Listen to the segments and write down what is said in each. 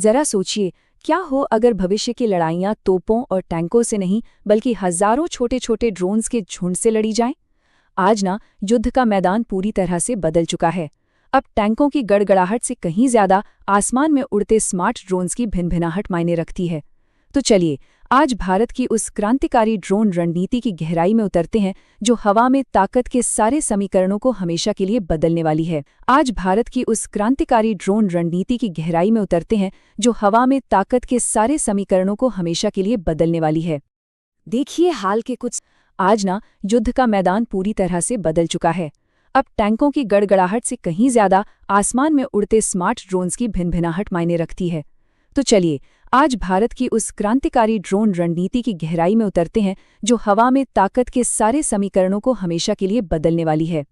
जरा सोचिए, क्या हो अगर भविष्य की लड़ाइयाँ तोपों और टैंकों से नहीं बल्कि हजारों छोटे छोटे ड्रोन्स के झुंड से लड़ी जाएं? आज युद्ध का मैदान पूरी तरह से बदल चुका है। अब टैंकों की गड़गड़ाहट से कहीं ज्यादा आसमान में उड़ते स्मार्ट ड्रोन्स की भिनभिनाहट मायने रखती है। तो चलिए, आज भारत की उस क्रांतिकारी ड्रोन रणनीति की गहराई में उतरते हैं जो हवा में ताकत के सारे समीकरणों को हमेशा के लिए बदलने वाली है। आज भारत की उस क्रांतिकारी ड्रोन रणनीति की गहराई में उतरते हैं जो हवा में ताकत के सारे समीकरणों को हमेशा के लिए बदलने वाली है। देखिए हाल के कुछ आज युद्ध का मैदान पूरी तरह से बदल चुका है। अब टैंकों की गड़गड़ाहट से कहीं ज्यादा आसमान में उड़ते स्मार्ट ड्रोन्स की भिनभिनाहट मायने रखती है। तो चलिए, आज भारत की उस क्रांतिकारी ड्रोन रणनीति की गहराई में उतरते हैं जो हवा में ताकत के सारे समीकरणों को हमेशा के लिए बदलने वाली है।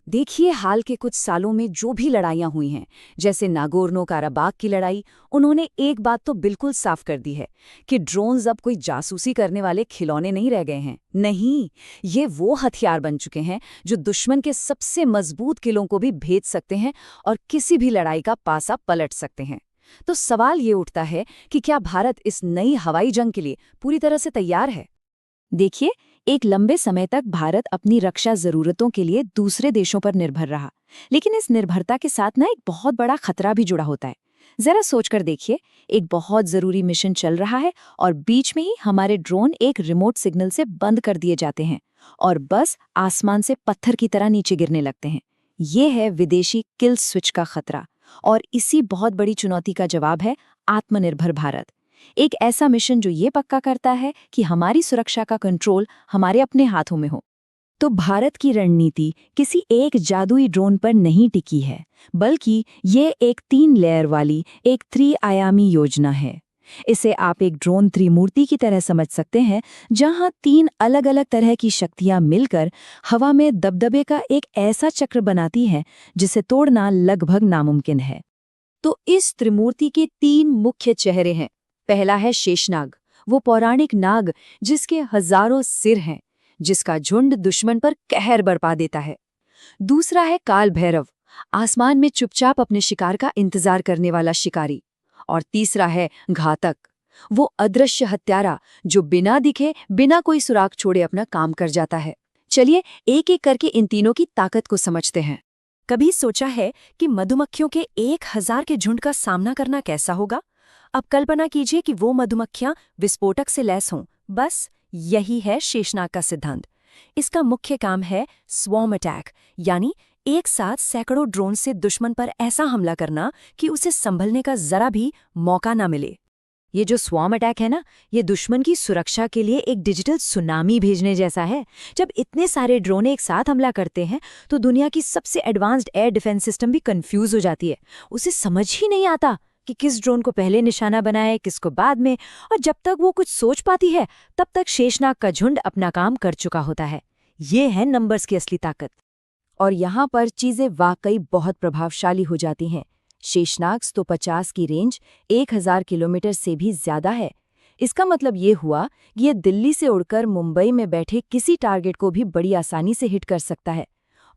देखिए हाल के कुछ सालों में जो भी लड़ाइयां हुई हैं, जैसे नागोर्नो काराबाग की लड़ाई, उन्होंने एक बात तो बिल्कुल साफ कर दी है कि ड्रोन्स अब कोई जासूसी करने वाले खिलौने नहीं रह गए हैं। नहीं, ये वो हथियार बन चुके हैं जो दुश्मन के सबसे मजबूत किलों को भी भेद सकते हैं और किसी भी लड़ाई का पासा पलट सकते हैं। तो सवाल ये उठता है कि क्या भारत इस नई हवाई जंग के लिए पूरी तरह से तैयार है? देखिए, एक लंबे समय तक भारत अपनी रक्षा जरूरतों के लिए दूसरे देशों पर निर्भर रहा, लेकिन इस निर्भरता के साथ एक बहुत बड़ा खतरा भी जुड़ा होता है। जरा सोचकर देखिए, एक बहुत जरूरी मिशन चल रहा है और बीच में ही हमारे ड्रोन एक रिमोट सिग्नल से बंद कर दिए जाते हैं और बस आसमान से पत्थर की तरह नीचे गिरने लगते हैं। ये है विदेशी किल स्विच का खतरा, और इसी बहुत बड़ी चुनौती का जवाब है आत्मनिर्भर भारत। एक ऐसा मिशन जो ये पक्का करता है कि हमारी सुरक्षा का कंट्रोल हमारे अपने हाथों में हो। तो भारत की रणनीति किसी एक जादुई ड्रोन पर नहीं टिकी है, बल्कि ये एक 3 लेयर वाली एक त्रि-आयामी योजना है। इसे आप एक ड्रोन त्रिमूर्ति की तरह समझ सकते हैं, जहां 3 अलग-अलग तरह की शक्तियां मिलकर हवा में दबदबे का एक ऐसा चक्र बनाती हैं जिसे तोड़ना लगभग नामुमकिन है। तो इस त्रिमूर्ति के 3 मुख्य चेहरे हैं। पहला है शेषनाग, वो पौराणिक नाग जिसके हजारों सिर हैं, जिसका झुंड दुश्मन पर कहर बरपा देता है। दूसरा है काल भैरव, आसमान में चुपचाप अपने शिकार का इंतजार करने वाला शिकारी। और तीसरा है घातक, वो अदृश्य हत्यारा जो बिना दिखे, बिना कोई सुराग छोड़े अपना काम कर जाता है। चलिए एक एक करके इन तीनों की ताकत को समझते हैं। कभी सोचा है कि मधुमक्खियों के 1000 के झुंड का सामना करना कैसा होगा? अब कल्पना कीजिए कि वो मधुमक्खियां विस्फोटक से लैस हों। बस यही है शेषनाग का सिद्धांत। इसका मुख्य काम है स्वॉर्म अटैक, यानी एक साथ सैकड़ों ड्रोन से दुश्मन पर ऐसा हमला करना कि उसे संभलने का जरा भी मौका ना मिले। ये जो स्वॉर्म अटैक है ये दुश्मन की सुरक्षा के लिए एक डिजिटल सुनामी भेजने जैसा है। जब इतने सारे ड्रोन एक साथ हमला करते हैं तो दुनिया की सबसे एडवांस्ड एयर डिफेंस सिस्टम भी कंफ्यूज हो जाती है। उसे समझ ही नहीं आता कि किस ड्रोन को पहले निशाना बनाए, किसको बाद में। और जब तक वो कुछ सोच पाती है, तब तक शेषनाग का झुंड अपना काम कर चुका होता है। ये है नंबर्स की असली ताकत। और यहाँ पर चीजें वाकई बहुत प्रभावशाली हो जाती हैं। शेषनाग तो 50 की रेंज 1000 किलोमीटर से भी ज्यादा है। इसका मतलब ये हुआ कि ये दिल्ली से उड़कर मुंबई में बैठे किसी टारगेट को भी बड़ी आसानी से हिट कर सकता है।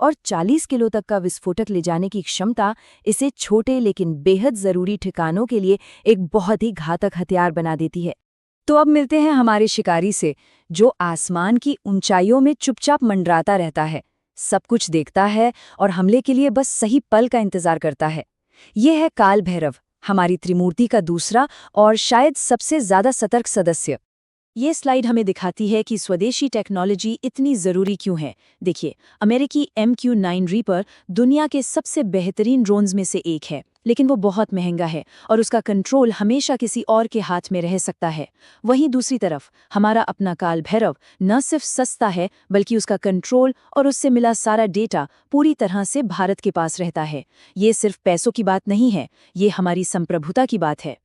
और 40 किलो तक का विस्फोटक ले जाने की क्षमता इसे छोटे लेकिन बेहद जरूरी ठिकानों के लिए एक बहुत ही घातक हथियार बना देती है। तो अब मिलते हैं हमारे शिकारी से, जो आसमान की ऊंचाइयों में चुपचाप मंडराता रहता है, सब कुछ देखता है और हमले के लिए बस सही पल का इंतजार करता है। ये है काल भैरव, हमारी त्रिमूर्ति का दूसरा और शायद सबसे ज्यादा सतर्क सदस्य। ये स्लाइड हमें दिखाती है कि स्वदेशी टेक्नोलॉजी इतनी ज़रूरी क्यों है। देखिए, अमेरिकी MQ-9 रीपर दुनिया के सबसे बेहतरीन ड्रोन्स में से एक है, लेकिन वो बहुत महंगा है और उसका कंट्रोल हमेशा किसी और के हाथ में रह सकता है। वहीं दूसरी तरफ हमारा अपना काल भैरव न सिर्फ सस्ता है, बल्कि उसका कंट्रोल और उससे मिला सारा डेटा पूरी तरह से भारत के पास रहता है। ये सिर्फ पैसों की बात नहीं है, ये हमारी संप्रभुता की बात है।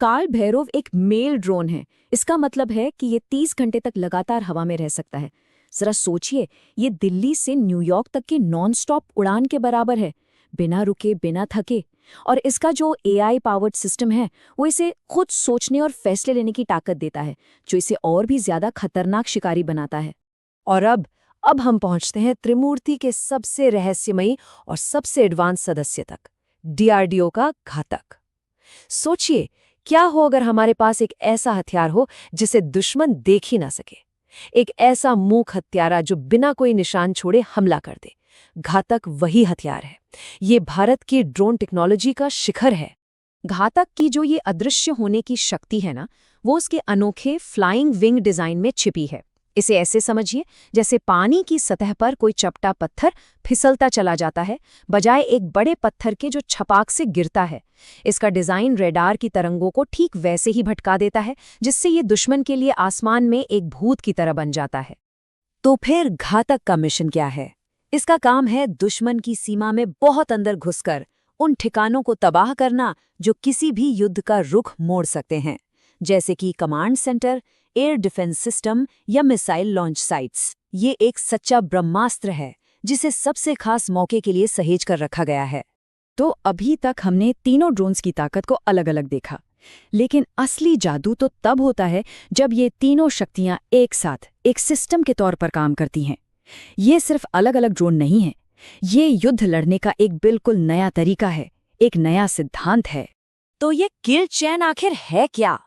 काल भैरव एक मेल ड्रोन है। इसका मतलब है कि ये 30 घंटे तक लगातार हवा में रह सकता है। जरा सोचिए, ये दिल्ली से न्यूयॉर्क तक की नॉन-स्टॉप उड़ान के बराबर है, बिना रुके, बिना थके। और इसका जो AI पावर्ड सिस्टम है, वो इसे खुद सोचने और फैसले लेने की ताकत देता है, जो इसे और भी ज्यादा खतरनाक शिकारी बनाता है। और अब हम पहुंचते हैं त्रिमूर्ति के सबसे रहस्यमयी और सबसे एडवांस सदस्य तक, DRDO का घातक। सोचिए, क्या हो अगर हमारे पास एक ऐसा हथियार हो जिसे दुश्मन देख ही ना सके। एक ऐसा मूक हत्यारा जो बिना कोई निशान छोड़े हमला कर दे। घातक वही हथियार है। ये भारत की ड्रोन टेक्नोलॉजी का शिखर है। घातक की जो ये अदृश्य होने की शक्ति है ना, वो उसके अनोखे फ्लाइंग विंग डिजाइन में छिपी है। इसे ऐसे समझिए जैसे पानी की सतह पर कोई चपटा पत्थर फिसलता चला जाता है, बजाय एक बड़े पत्थर के जो छपाक से गिरता है। इसका डिजाइन रेडार की तरंगों को ठीक वैसे ही भटका देता है, जिससे ये दुश्मन के लिए आसमान में एक भूत की तरह बन जाता है। तो फिर घातक का मिशन क्या है? इसका काम है दुश्मन की सीमा में बहुत अंदर घुसकर उन ठिकानों को तबाह करना जो किसी भी युद्ध का रुख मोड़ सकते हैं, जैसे कि command centre, air defence system या मिसाइल लॉन्च साइट्स। ये एक सच्चा ब्रह्मास्त्र है जिसे सबसे खास मौके के लिए सहेज कर रखा गया है। तो अभी तक हमने तीनों ड्रोन्स की ताकत को अलग अलग देखा, लेकिन असली जादू तो तब होता है जब ये तीनों शक्तियां एक साथ एक सिस्टम के तौर पर काम करती हैं। ये सिर्फ अलग अलग ड्रोन नहीं है, ये युद्ध लड़ने का एक बिल्कुल नया तरीका है, एक नया सिद्धांत है। तो ये किल चैन आखिर है क्या?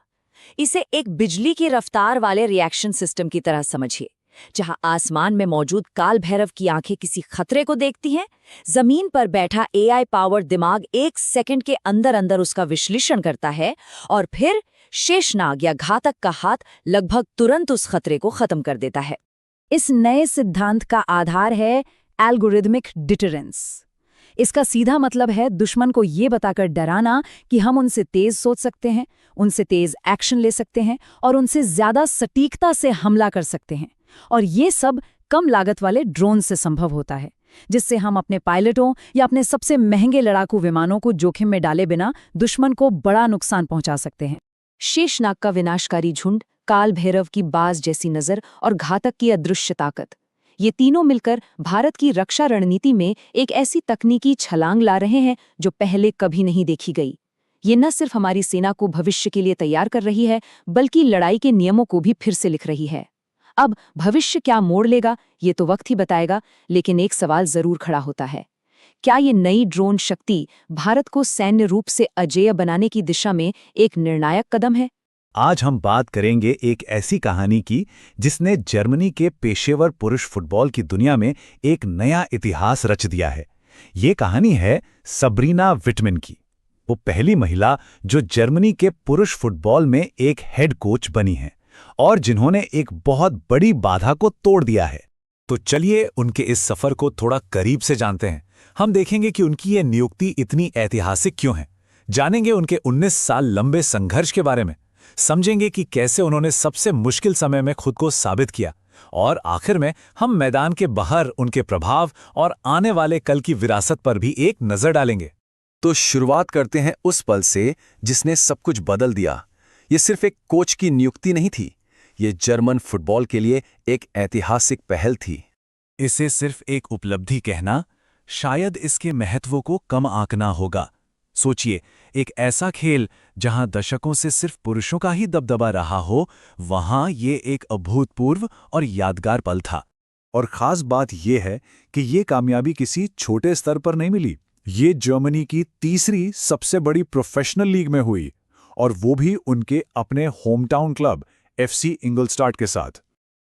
इसे एक बिजली की रफ्तार वाले रिएक्शन सिस्टम की तरह समझिए। जहां आसमान में मौजूद काल भैरव की आंखें किसी खतरे को देखती हैं, जमीन पर बैठा एआई पावर दिमाग 1 सेकंड के अंदर अंदर उसका विश्लेषण करता है और फिर शेषनाग या घातक का हाथ लगभग तुरंत उस खतरे को खत्म कर देता है। इस नए सिद्धांत का आधार है एल्गोरिदमिक डिटरेंस। इसका सीधा मतलब है दुश्मन को ये बताकर डराना कि हम उनसे तेज सोच सकते हैं, उनसे तेज एक्शन ले सकते हैं और उनसे ज्यादा सटीकता से हमला कर सकते हैं। और ये सब कम लागत वाले ड्रोन से संभव होता है, जिससे हम अपने पायलटों या अपने सबसे महंगे लड़ाकू विमानों को जोखिम में डाले बिना दुश्मन को बड़ा नुकसान पहुंचा सकते हैं। शेषनाग का विनाशकारी झुंड, काल भैरव की बाज जैसी नजर और घातक की अदृश्य ताकत, ये तीनों मिलकर भारत की रक्षा रणनीति में एक ऐसी तकनीकी छलांग ला रहे हैं जो पहले कभी नहीं देखी गई। ये न सिर्फ हमारी सेना को भविष्य के लिए तैयार कर रही है, बल्कि लड़ाई के नियमों को भी फिर से लिख रही है। अब भविष्य क्या मोड़ लेगा ये तो वक्त ही बताएगा, लेकिन एक सवाल जरूर खड़ा होता है, क्या ये नई ड्रोन शक्ति भारत को सैन्य रूप से अजेय बनाने की दिशा में एक निर्णायक कदम है? आज हम बात करेंगे एक ऐसी कहानी की जिसने जर्मनी के पेशेवर पुरुष फुटबॉल की दुनिया में एक नया इतिहास रच दिया है। ये कहानी है सबरीना विटमिन की, वो पहली महिला जो जर्मनी के पुरुष फुटबॉल में एक हेड कोच बनी है और जिन्होंने एक बहुत बड़ी बाधा को तोड़ दिया है। तो चलिए उनके इस सफर को थोड़ा करीब से जानते हैं। हम देखेंगे कि उनकी ये नियुक्ति इतनी ऐतिहासिक क्यों है, जानेंगे उनके 19 साल लंबे संघर्ष के बारे में, समझेंगे कि कैसे उन्होंने सबसे मुश्किल समय में खुद को साबित किया, और आखिर में हम मैदान के बाहर उनके प्रभाव और आने वाले कल की विरासत पर भी एक नजर डालेंगे। तो शुरुआत करते हैं उस पल से जिसने सब कुछ बदल दिया। ये सिर्फ एक कोच की नियुक्ति नहीं थी, ये जर्मन फुटबॉल के लिए एक ऐतिहासिक पहल थी। इसे सिर्फ एक उपलब्धि कहना शायद इसके महत्व को कम आंकना होगा। सोचिए, एक ऐसा खेल जहां दशकों से सिर्फ पुरुषों का ही दबदबा रहा हो, वहां ये एक अभूतपूर्व और यादगार पल था। और खास बात यह है कि ये कामयाबी किसी छोटे स्तर पर नहीं मिली। ये जर्मनी की तीसरी सबसे बड़ी प्रोफेशनल लीग में हुई, और वो भी उनके अपने होमटाउन क्लब FC इंगलस्टाड के साथ।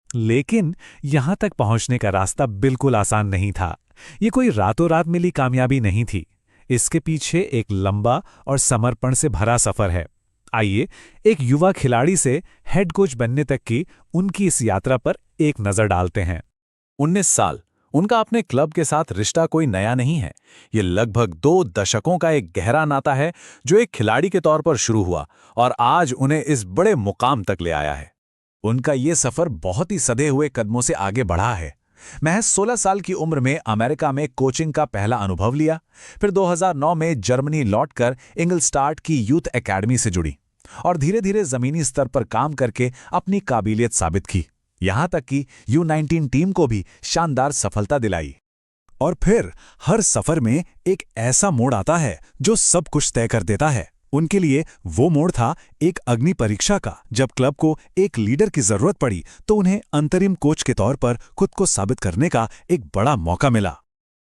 लेकिन यहां तक पहुंचने का रास्ता बिल्कुल आसान नहीं था। ये कोई रातों रात मिली कामयाबी नहीं थी। इसके पीछे एक लंबा और समर्पण से भरा सफर है। आइए एक युवा खिलाड़ी से हेड कोच बनने तक की उनकी इस यात्रा पर एक नजर डालते हैं। 19 साल, उनका अपने क्लब के साथ रिश्ता कोई नया नहीं है। ये लगभग 2 दशकों का एक गहरा नाता है जो एक खिलाड़ी के तौर पर शुरू हुआ और आज उन्हें इस बड़े मुकाम तक ले आया है। उनका ये सफर बहुत ही सधे हुए कदमों से आगे बढ़ा है। महज 16 साल की उम्र में अमेरिका में कोचिंग का पहला अनुभव लिया, फिर 2009 में जर्मनी लौटकर इंगलस्टाड की यूथ एकेडमी से जुड़ी और धीरे धीरे जमीनी स्तर पर काम करके अपनी काबिलियत साबित की, यहां तक कि U19 टीम को भी शानदार सफलता दिलाई। और फिर हर सफर में एक ऐसा मोड़ आता है जो सब कुछ तय कर देता है। उनके लिए वो मोड़ था एक अग्नि परीक्षा का, जब क्लब को एक लीडर की जरूरत पड़ी तो उन्हें अंतरिम कोच के तौर पर खुद को साबित करने का एक बड़ा मौका मिला।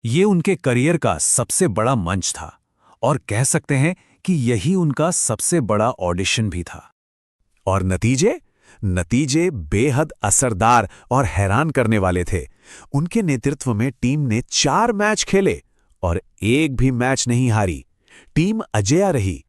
ये उनके करियर का सबसे बड़ा मंच था और कह सकते हैं कि यही उनका सबसे बड़ा ऑडिशन भी था। और नतीजे बेहद असरदार और हैरान करने वाले थे। उनके नेतृत्व में टीम ने 4 मैच खेले और एक भी मैच नहीं हारी। टीम अजेय रही।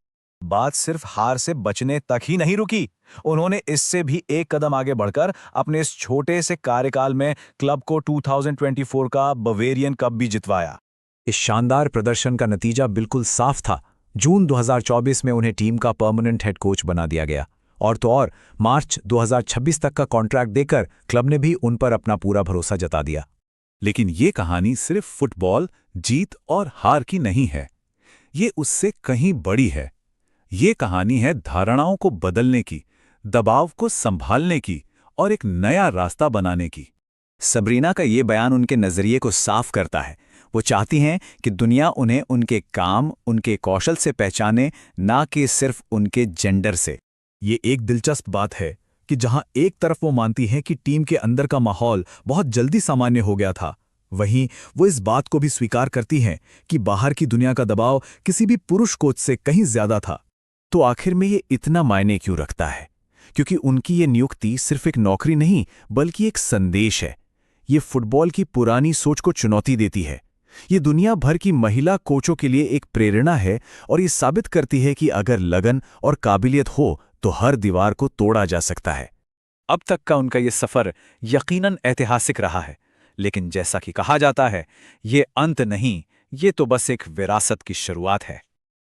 बात सिर्फ हार से बचने तक ही नहीं रुकी, उन्होंने इससे भी एक कदम आगे बढ़कर अपने इस छोटे से कार्यकाल में क्लब को 2024 का बवेरियन कप भी जितवाया। इस शानदार प्रदर्शन का नतीजा बिल्कुल साफ था। जून 2024 में उन्हें टीम का परमानेंट हेड कोच बना दिया गया, और तो और मार्च 2026 तक का कॉन्ट्रैक्ट देकर क्लब ने भी उन पर अपना पूरा भरोसा जता दिया। लेकिन ये कहानी सिर्फ फुटबॉल जीत और हार की नहीं है, ये उससे कहीं बड़ी है। ये कहानी है धारणाओं को बदलने की, दबाव को संभालने की और एक नया रास्ता बनाने की। सबरीना का ये बयान उनके नजरिए को साफ करता है। वो चाहती हैं कि दुनिया उन्हें उनके काम, उनके कौशल से पहचाने, ना कि सिर्फ उनके जेंडर से। ये एक दिलचस्प बात है कि जहां एक तरफ वो मानती हैं कि टीम के अंदर का माहौल बहुत जल्दी सामान्य हो गया था, वहीं वो इस बात को भी स्वीकार करती हैं कि बाहर की दुनिया का दबाव किसी भी पुरुष कोच से कहीं ज्यादा था। तो आखिर में ये इतना मायने क्यों रखता है? क्योंकि उनकी ये नियुक्ति सिर्फ एक नौकरी नहीं बल्कि एक संदेश है। ये फुटबॉल की पुरानी सोच को चुनौती देती है। ये दुनिया भर की महिला कोचों के लिए एक प्रेरणा है और ये साबित करती है कि अगर लगन और काबिलियत हो तो हर दीवार को तोड़ा जा सकता है। अब तक का उनका ये सफर यकीनन ऐतिहासिक रहा है, लेकिन जैसा कि कहा जाता है, ये अंत नहीं, ये तो बस एक विरासत की शुरुआत है।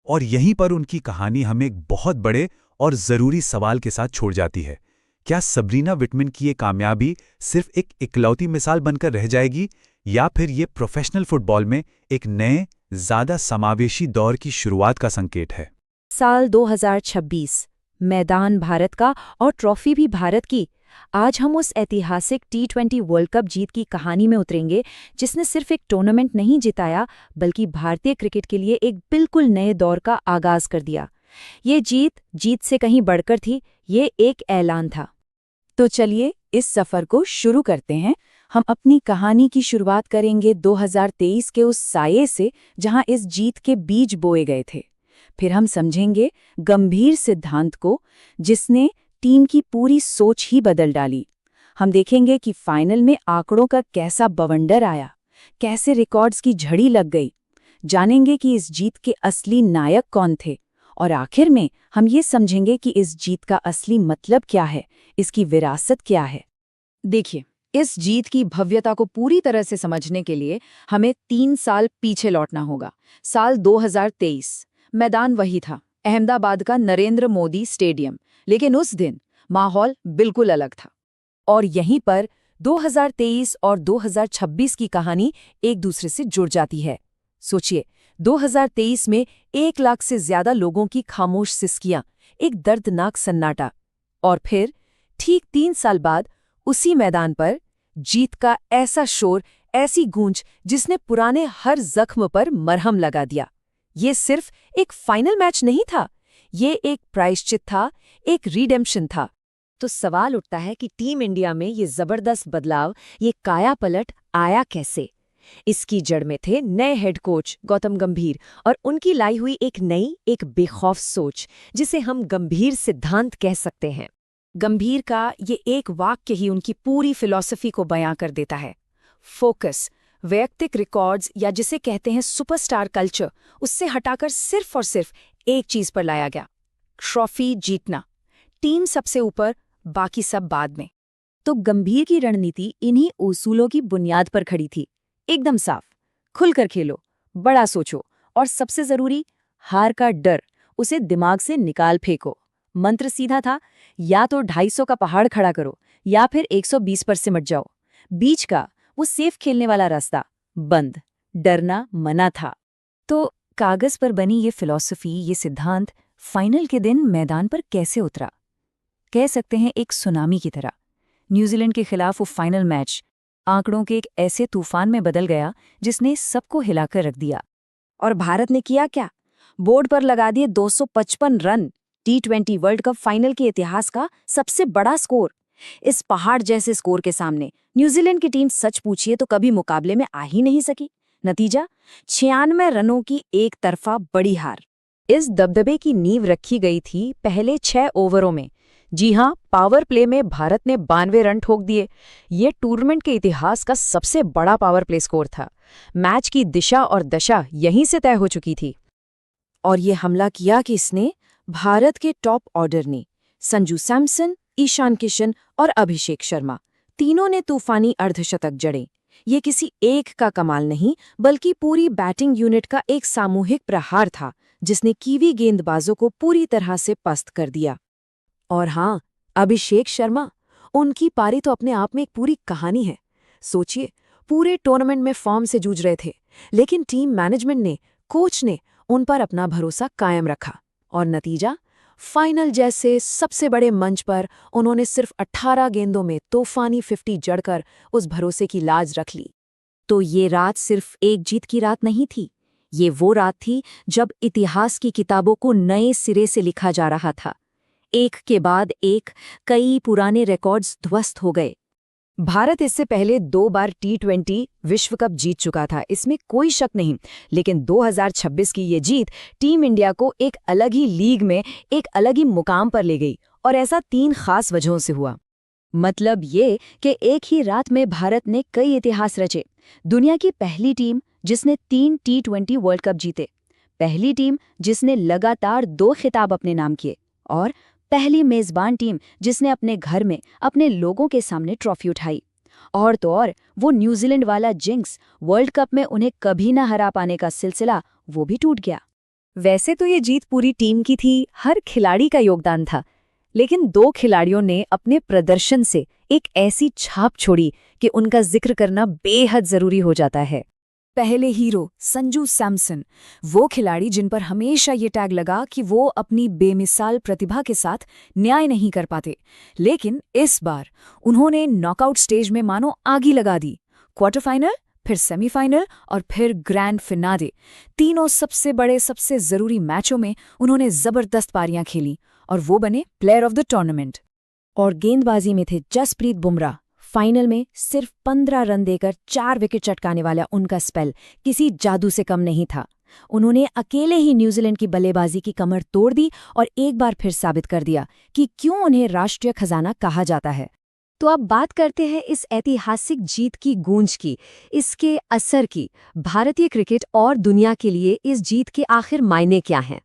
और यहीं पर उनकी कहानी हमें एक बहुत बड़े और जरूरी सवाल के साथ छोड़ जाती है। क्या सबरीना विटमन की ये कामयाबी सिर्फ एक इकलौती मिसाल बनकर रह जाएगी, या फिर ये प्रोफेशनल फुटबॉल में एक नए, ज्यादा समावेशी दौर की शुरुआत का संकेत है? साल 2026, मैदान भारत का और ट्रॉफी भी भारत की। आज हम उस ऐतिहासिक T20 वर्ल्ड कप जीत की कहानी में उतरेंगे, जिसने सिर्फ एक टूर्नामेंट नहीं जिताया बल्कि भारतीय क्रिकेट के लिए एक बिल्कुल नए दौर का आगाज कर दिया। ये जीत से कहीं बढ़कर थी, ये एक ऐलान था। तो चलिए इस सफर को शुरू करते हैं। हम अपनी कहानी की शुरुआत करेंगे 2023 के उस साये से जहां इस जीत के बीज बोए गए थे। फिर हम समझेंगे गंभीर सिद्धांत को, जिसने टीम की पूरी सोच ही बदल डाली। हम देखेंगे कि फाइनल में आंकड़ों का कैसा बवंडर आया, कैसे रिकॉर्ड्स की झड़ी लग गई। जानेंगे कि इस जीत के असली नायक कौन थे, और आखिर में हम ये समझेंगे कि इस जीत का असली मतलब क्या है, इसकी विरासत क्या है। देखिए, इस जीत की भव्यता को पूरी तरह से समझने के लिए हमें 3 साल पीछे लौटना होगा। साल 2023, मैदान वही था, अहमदाबाद का नरेंद्र मोदी स्टेडियम, लेकिन उस दिन माहौल बिल्कुल अलग था। और यहीं पर 2023 और 2026 की कहानी एक दूसरे से जुड़ जाती है। सोचिए, 2023 में 1 लाख से ज्यादा लोगों की खामोश सिसकियां, एक दर्दनाक सन्नाटा। और फिर ठीक 3 साल बाद उसी मैदान पर जीत का ऐसा शोर, ऐसी गूंज जिसने पुराने हर जख्म पर मरहम लगा दिया। ये सिर्फ एक फाइनल मैच नहीं था, ये एक प्रायश्चित था, एक रिडेम्पशन था। तो सवाल उठता है कि टीम इंडिया में ये जबरदस्त बदलाव, ये काया पलट आया कैसे? इसकी जड़ में थे नए हेड कोच गौतम गंभीर और उनकी लाई हुई एक नई, एक बेखौफ सोच, जिसे हम गंभीर सिद्धांत कह सकते हैं। गंभीर का ये एक वाक्य ही उनकी पूरी फिलॉसफी को बयां कर देता है। फोकस, वैयक्तिक रिकॉर्ड्स या जिसे कहते हैं सुपरस्टार कल्चर, उससे हटाकर सिर्फ और सिर्फ एक चीज पर लाया गया, ट्रॉफी जीतना। टीम सबसे ऊपर, बाकी सब बाद में। तो गंभीर की रणनीति इन्हीं उसूलों की बुनियाद पर खड़ी थी। एकदम साफ, खुलकर खेलो, बड़ा सोचो, और सबसे जरूरी, हार का डर, उसे दिमाग से निकाल फेंको। मंत्र सीधा था, या तो 250 का पहाड़ खड़ा करो या फिर 120 पर सिमट जाओ। बीच का वो सेफ खेलने वाला रास्ता बंद, डरना मना था। तो कागज पर बनी ये फिलॉसफी, ये सिद्धांत फाइनल के दिन मैदान पर कैसे उतरा? कह सकते हैं एक सुनामी की तरह। न्यूजीलैंड के खिलाफ वो फाइनल मैच आंकड़ों के एक ऐसे तूफान में बदल गया जिसने सबको हिलाकर रख दिया। और भारत ने किया क्या? बोर्ड पर लगा दिए 255 run. T20 world cup final के इतिहास का सबसे बड़ा स्कोर। इस पहाड़ जैसे स्कोर के सामने न्यूजीलैंड की टीम सच पूछिए तो कभी मुकाबले में आ ही नहीं सकी। नतीजा 96 रनों की एक तरफा बड़ी हार। इस दबदबे की नींव रखी गई थी पहले 6 ओवरों में। जी हां, पावर प्ले में भारत ने 92 रन ठोक दिए। ये टूर्नामेंट के इतिहास का सबसे बड़ा पावर प्ले स्कोर था। मैच की दिशा और दशा यहीं से तय हो चुकी थी। और ये हमला किया किसने? भारत के टॉप ऑर्डर ने। संजू सैमसन, ईशान किशन और अभिषेक शर्मा, तीनों ने तूफानी अर्धशतक जड़े। ये किसी एक का कमाल नहीं, बल्कि पूरी बैटिंग यूनिट का एक सामूहिक प्रहार था, जिसने कीवी गेंदबाजों को पूरी तरह से पस्त कर दिया। और हाँ, अभिषेक शर्मा, उनकी पारी तो अपने आप में एक पूरी कहानी है। सोचिए, पूरे टूर्नामेंट में फॉर्म से जूझ रहे थे, लेकिन टीम मैनेजमेंट ने, कोच ने उन पर अपना भरोसा कायम रखा। और नतीजा, फाइनल जैसे सबसे बड़े मंच पर उन्होंने सिर्फ 18 गेंदों में तूफानी 50 जड़कर उस भरोसे की लाज रख ली। तो ये रात सिर्फ एक जीत की रात नहीं थी। ये वो रात थी जब इतिहास की किताबों को नए सिरे से लिखा जा रहा था। एक के बाद एक कई पुराने रिकॉर्ड्स ध्वस्त हो गए। भारत इससे पहले 2 बार T20 विश्व कप जीत चुका था, इसमें कोई शक नहीं। लेकिन 2026 की ये जीत टीम इंडिया को एक अलग ही लीग में, एक अलग ही मुकाम पर ले गई। और ऐसा 3 खास वजहों से हुआ। मतलब ये कि एक ही रात में भारत ने कई इतिहास रचे। दुनिया की पहली टीम जिसने 3 T20 वर्ल्ड कप जीते, पहली टीम जिसने लगातार 2 खिताब अपने नाम किए, और पहली मेजबान टीम जिसने अपने घर में अपने लोगों के सामने ट्रॉफी उठाई। और तो और वो न्यूजीलैंड वाला जिंक्स, वर्ल्ड कप में उन्हें कभी न हरा पाने का सिलसिला, वो भी टूट गया। वैसे तो ये जीत पूरी टीम की थी, हर खिलाड़ी का योगदान था। लेकिन 2 खिलाड़ियों ने अपने प्रदर्शन से एक ऐसी छाप छोड़ी कि उनका जिक्र करना बेहद जरूरी हो जाता है। पहले हीरो संजू सैमसन, वो खिलाड़ी जिन पर हमेशा ये टैग लगा कि वो अपनी बेमिसाल प्रतिभा के साथ न्याय नहीं कर पाते। लेकिन इस बार उन्होंने नॉकआउट स्टेज में मानो आग ही लगा दी। क्वार्टर फाइनल, फिर सेमीफाइनल और फिर ग्रैंड फिनाले, तीनों सबसे बड़े, सबसे जरूरी मैचों में उन्होंने जबरदस्त पारियां खेली और वो बने प्लेयर ऑफ द टूर्नामेंट। और गेंदबाजी में थे जसप्रीत बुमराह। फाइनल में सिर्फ 15 रन देकर 4 विकेट चटकाने वाला उनका स्पेल किसी जादू से कम नहीं था। उन्होंने अकेले ही न्यूजीलैंड की बल्लेबाजी की कमर तोड़ दी और एक बार फिर साबित कर दिया कि क्यों उन्हें राष्ट्रीय खजाना कहा जाता है। तो अब बात करते हैं इस ऐतिहासिक जीत की गूंज की, इसके असर की। भारतीय क्रिकेट और दुनिया के लिए इस जीत के आखिर मायने क्या हैं?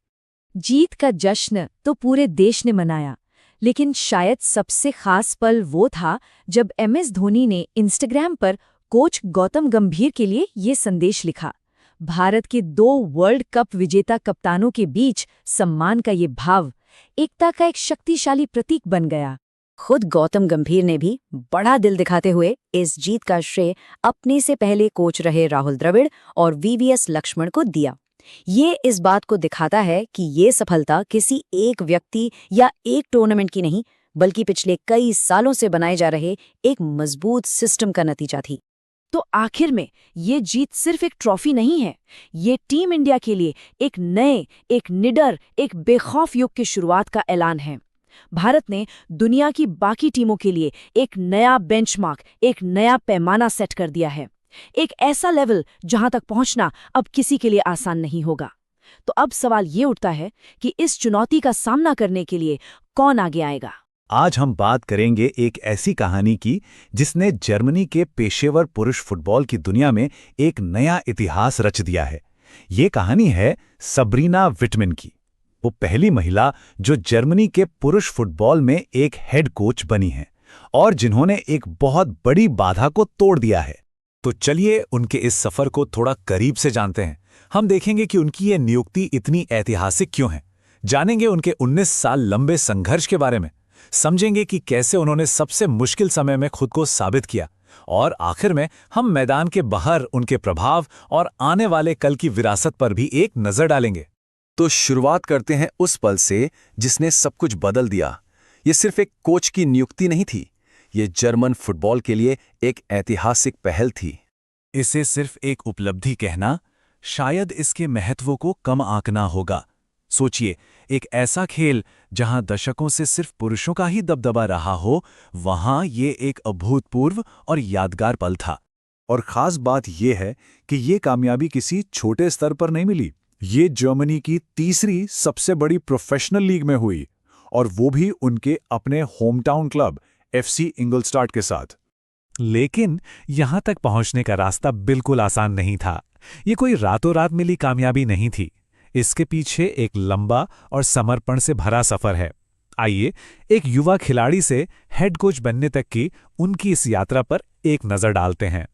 जीत का जश्न तो पूरे देश ने मनाया, लेकिन शायद सबसे खास पल वो था जब MS धोनी ने इंस्टाग्राम पर कोच गौतम गंभीर के लिए ये संदेश लिखा। भारत के 2 वर्ल्ड कप विजेता कप्तानों के बीच सम्मान का ये भाव एकता का एक शक्तिशाली प्रतीक बन गया। खुद गौतम गंभीर ने भी बड़ा दिल दिखाते हुए इस जीत का श्रेय अपने से पहले कोच रहे राहुल द्रविड़ और VVS लक्ष्मण को दिया। ये इस बात को दिखाता है कि ये सफलता किसी एक व्यक्ति या एक टूर्नामेंट की नहीं, बल्कि पिछले कई सालों से बनाए जा रहे एक मजबूत सिस्टम का नतीजा थी। तो आखिर में ये जीत सिर्फ एक ट्रॉफी नहीं है, ये टीम इंडिया के लिए एक नए, एक निडर, एक बेखौफ युग की शुरुआत का ऐलान है। भारत ने दुनिया की बाकी टीमों के लिए एक नया बेंचमार्क, एक नया पैमाना सेट कर दिया है। एक ऐसा लेवल जहां तक पहुंचना अब किसी के लिए आसान नहीं होगा। तो अब सवाल ये उठता है कि इस चुनौती का सामना करने के लिए कौन आगे आएगा? आज हम बात करेंगे एक ऐसी कहानी की जिसने जर्मनी के पेशेवर पुरुष फुटबॉल की दुनिया में एक नया इतिहास रच दिया है। ये कहानी है सबरीना विटमिन की, वो पहली महिला जो जर्मनी के पुरुष फुटबॉल में एक हेड कोच बनी है और जिन्होंने एक बहुत बड़ी बाधा को तोड़ दिया है। तो चलिए उनके इस सफर को थोड़ा करीब से जानते हैं। हम देखेंगे कि उनकी ये नियुक्ति इतनी ऐतिहासिक क्यों है, जानेंगे उनके 19 साल लंबे संघर्ष के बारे में, समझेंगे कि कैसे उन्होंने सबसे मुश्किल समय में खुद को साबित किया, और आखिर में हम मैदान के बाहर उनके प्रभाव और आने वाले कल की विरासत पर भी एक नजर डालेंगे। तो शुरुआत करते हैं उस पल से जिसने सब कुछ बदल दिया। ये सिर्फ एक कोच की नियुक्ति नहीं थी, ये जर्मन फुटबॉल के लिए एक ऐतिहासिक पहल थी। इसे सिर्फ एक उपलब्धि कहना शायद इसके महत्व को कम आंकना होगा। सोचिए, एक ऐसा खेल जहां दशकों से सिर्फ पुरुषों का ही दबदबा रहा हो, वहां ये एक अभूतपूर्व और यादगार पल था। और खास बात यह है कि ये कामयाबी किसी छोटे स्तर पर नहीं मिली, ये जर्मनी की तीसरी सबसे बड़ी प्रोफेशनल लीग में हुई, और वो भी उनके अपने होमटाउन क्लब FC इंगलस्टाड के साथ। लेकिन यहां तक पहुंचने का रास्ता बिल्कुल आसान नहीं था। ये कोई रातों रात मिली कामयाबी नहीं थी। इसके पीछे एक लंबा और समर्पण से भरा सफर है। आइए एक युवा खिलाड़ी से हेड कोच बनने तक की उनकी इस यात्रा पर एक नजर डालते हैं।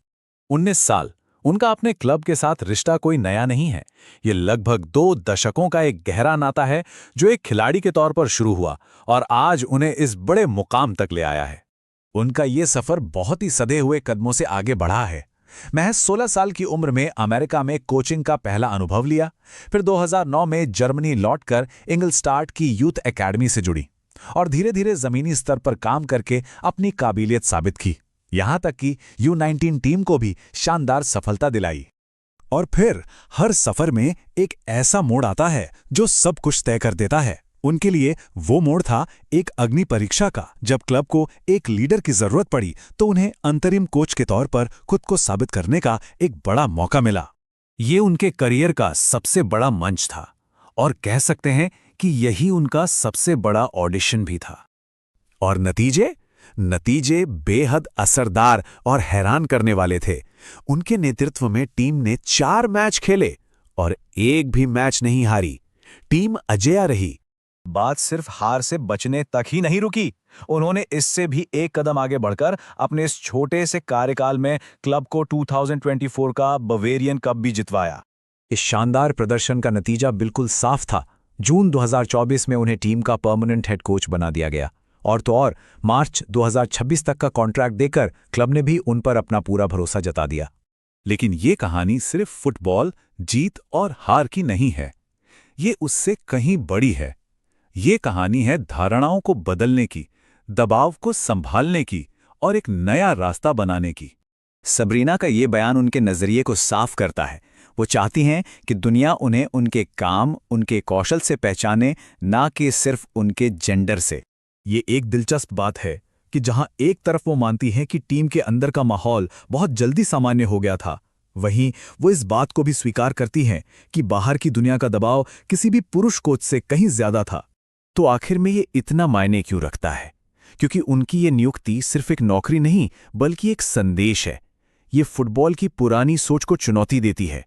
19 साल, उनका अपने क्लब के साथ रिश्ता कोई नया नहीं है। ये लगभग 2 दशकों का एक गहरा नाता है जो एक खिलाड़ी के तौर पर शुरू हुआ और आज उन्हें इस बड़े मुकाम तक ले आया है। उनका ये सफर बहुत ही सधे हुए कदमों से आगे बढ़ा है। महज 16 साल की उम्र में अमेरिका में कोचिंग का पहला अनुभव लिया, फिर 2009 में जर्मनी लौटकर इंगलस्टाड की यूथ एकेडमी से जुड़ी और धीरे धीरे जमीनी स्तर पर काम करके अपनी काबिलियत साबित की, यहां तक कि U19 टीम को भी शानदार सफलता दिलाई। और फिर हर सफर में एक ऐसा मोड़ आता है जो सब कुछ तय कर देता है। उनके लिए वो मोड़ था एक अग्नि परीक्षा का, जब क्लब को एक लीडर की जरूरत पड़ी तो उन्हें अंतरिम कोच के तौर पर खुद को साबित करने का एक बड़ा मौका मिला। ये उनके करियर का सबसे बड़ा मंच था और कह सकते हैं कि यही उनका सबसे बड़ा ऑडिशन भी था। और नतीजे बेहद असरदार और हैरान करने वाले थे। उनके नेतृत्व में टीम ने 4 मैच खेले और एक भी मैच नहीं हारी। टीम अजेय रही। बात सिर्फ हार से बचने तक ही नहीं रुकी, उन्होंने इससे भी एक कदम आगे बढ़कर अपने इस छोटे से कार्यकाल में क्लब को 2024 का बवेरियन कप भी जितवाया। इस शानदार प्रदर्शन का नतीजा बिल्कुल साफ था। जून 2024 में उन्हें टीम का परमानेंट हेड कोच बना दिया गया, और तो और मार्च 2026 तक का कॉन्ट्रैक्ट देकर क्लब ने भी उन पर अपना पूरा भरोसा जता दिया। लेकिन ये कहानी सिर्फ फुटबॉल जीत और हार की नहीं है, ये उससे कहीं बड़ी है। ये कहानी है धारणाओं को बदलने की, दबाव को संभालने की और एक नया रास्ता बनाने की। सबरीना का ये बयान उनके नजरिए को साफ करता है। वो चाहती हैं कि दुनिया उन्हें उनके काम, उनके कौशल से पहचाने, ना कि सिर्फ उनके जेंडर से। ये एक दिलचस्प बात है कि जहां एक तरफ वो मानती हैं कि टीम के अंदर का माहौल बहुत जल्दी सामान्य हो गया था, वहीं वो इस बात को भी स्वीकार करती हैं कि बाहर की दुनिया का दबाव किसी भी पुरुष कोच से कहीं ज्यादा था। तो आखिर में ये इतना मायने क्यों रखता है? क्योंकि उनकी ये नियुक्ति सिर्फ एक नौकरी नहीं बल्कि एक संदेश है। ये फुटबॉल की पुरानी सोच को चुनौती देती है।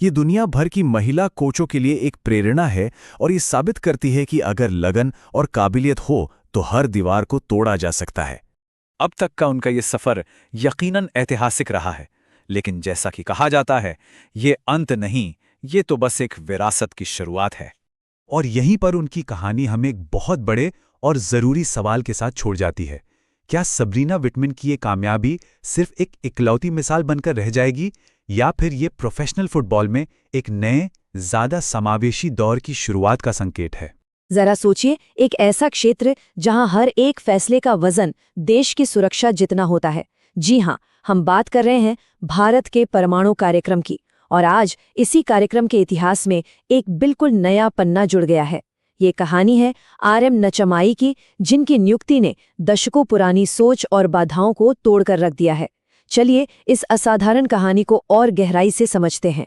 ये दुनिया भर की महिला कोचों के लिए एक प्रेरणा है और ये साबित करती है कि अगर लगन और काबिलियत हो तो हर दीवार को तोड़ा जा सकता है। अब तक का उनका ये सफर यकीनन ऐतिहासिक रहा है, लेकिन जैसा कि कहा जाता है, ये अंत नहीं, ये तो बस एक विरासत की शुरुआत है। और यहीं पर उनकी कहानी हमें एक बहुत बड़े और जरूरी सवाल के साथ छोड़ जाती है। क्या सबरीना विटमन की ये कामयाबी सिर्फ एक इकलौती मिसाल बनकर रह जाएगी, या फिर ये प्रोफेशनल फुटबॉल में एक नए, ज्यादा समावेशी दौर की शुरुआत का संकेत है? जरा सोचिए, एक ऐसा क्षेत्र जहां हर एक फैसले का वजन देश की सुरक्षा जितना होता है। जी हां, हम बात कर रहे हैं भारत के परमाणु कार्यक्रम की, और आज इसी कार्यक्रम के इतिहास में एक बिल्कुल नया पन्ना जुड़ गया है। ये कहानी है RM नचमाई की, जिनकी नियुक्ति ने दशकों पुरानी सोच और बाधाओं को तोड़कर रख दिया है। चलिए इस असाधारण कहानी को और गहराई से समझते हैं।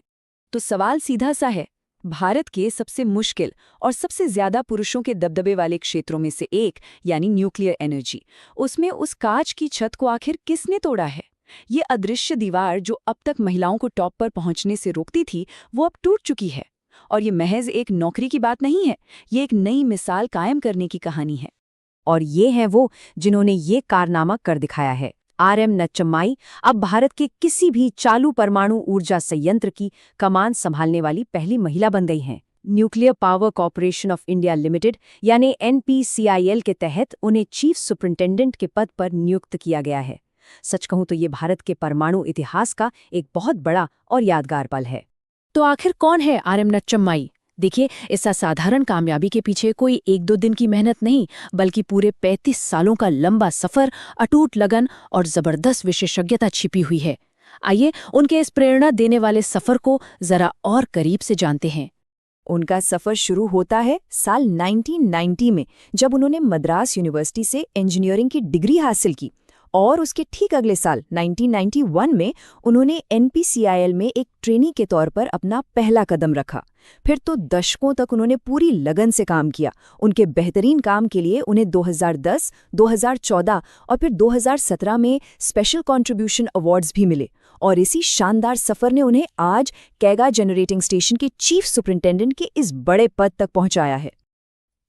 तो सवाल सीधा सा है, भारत के सबसे मुश्किल और सबसे ज्यादा पुरुषों के दबदबे वाले क्षेत्रों में से एक, यानी न्यूक्लियर एनर्जी, उसमें उस कांच की छत को आखिर किसने तोड़ा है? ये अदृश्य दीवार जो अब तक महिलाओं को टॉप पर पहुंचने से रोकती थी, वो अब टूट चुकी है। और ये महज एक नौकरी की बात नहीं है, ये एक नई मिसाल कायम करने की कहानी है। और ये हैं वो जिन्होंने ये कारनामा कर दिखाया है। RM नचम्माई अब भारत के किसी भी चालू परमाणु ऊर्जा संयंत्र की कमान संभालने वाली पहली महिला बन गई हैं। Nuclear power corporation of India limited यानी NPCIL के तहत उन्हें चीफ सुपरिंटेंडेंट के पद पर नियुक्त किया गया है। सच कहूं तो ये भारत के परमाणु इतिहास का एक बहुत बड़ा और यादगार पल है। तो आखिर कौन है RM नचम्माई? देखिए, इस असाधारण कामयाबी के पीछे कोई 1-2 दिन की मेहनत नहीं, बल्कि पूरे 35 सालों का लंबा सफर, अटूट लगन और जबरदस्त विशेषज्ञता छिपी हुई है। आइए उनके इस प्रेरणा देने वाले सफर को जरा और करीब से जानते हैं। उनका सफर शुरू होता है साल 1990 में, जब उन्होंने मद्रास यूनिवर्सिटी से इंजीनियरिंग की डिग्री हासिल की और उसके ठीक अगले साल 1991 में उन्होंने NPCIL में एक ट्रेनी के तौर पर अपना पहला कदम रखा। फिर तो दशकों तक उन्होंने पूरी लगन से काम किया। उनके बेहतरीन काम के लिए उन्हें 2010, 2014 और फिर 2017 में स्पेशल कंट्रीब्यूशन अवार्ड्स भी मिले और इसी शानदार सफर ने उन्हें आज कैगा जनरेटिंग स्टेशन के चीफ सुपरिंटेंडेंट के इस बड़े पद तक पहुंचाया है।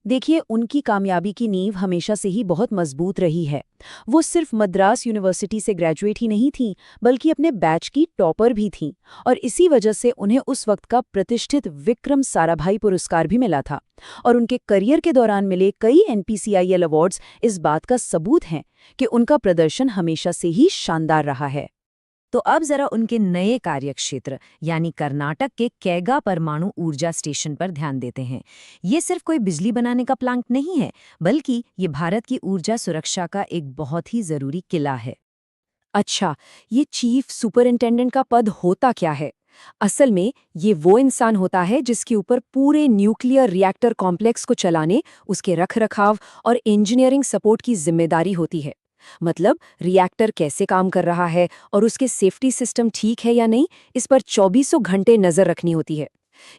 देखिए, उनकी कामयाबी की नींव हमेशा से ही बहुत मजबूत रही है। वो सिर्फ मद्रास यूनिवर्सिटी से ग्रेजुएट ही नहीं थीं, बल्कि अपने बैच की टॉपर भी थीं और इसी वजह से उन्हें उस वक्त का प्रतिष्ठित विक्रम साराभाई पुरस्कार भी मिला था। और उनके करियर के दौरान मिले कई NPCIL अवार्ड्स इस बात का सबूत हैं कि उनका प्रदर्शन हमेशा से ही शानदार रहा है। तो अब जरा उनके नए कार्यक्षेत्र यानी कर्नाटक के कैगा परमाणु ऊर्जा स्टेशन पर ध्यान देते हैं। ये सिर्फ कोई बिजली बनाने का प्लांट नहीं है, बल्कि ये भारत की ऊर्जा सुरक्षा का एक बहुत ही जरूरी किला है। अच्छा, ये चीफ सुपरिंटेंडेंट का पद होता क्या है? असल में ये वो इंसान होता है जिसके ऊपर पूरे न्यूक्लियर रिएक्टर कॉम्प्लेक्स को चलाने, उसके रखरखाव और इंजीनियरिंग सपोर्ट की जिम्मेदारी होती है। मतलब रिएक्टर कैसे काम कर रहा है और उसके सेफ्टी सिस्टम ठीक है या नहीं, इस पर 24 घंटे नजर रखनी होती है।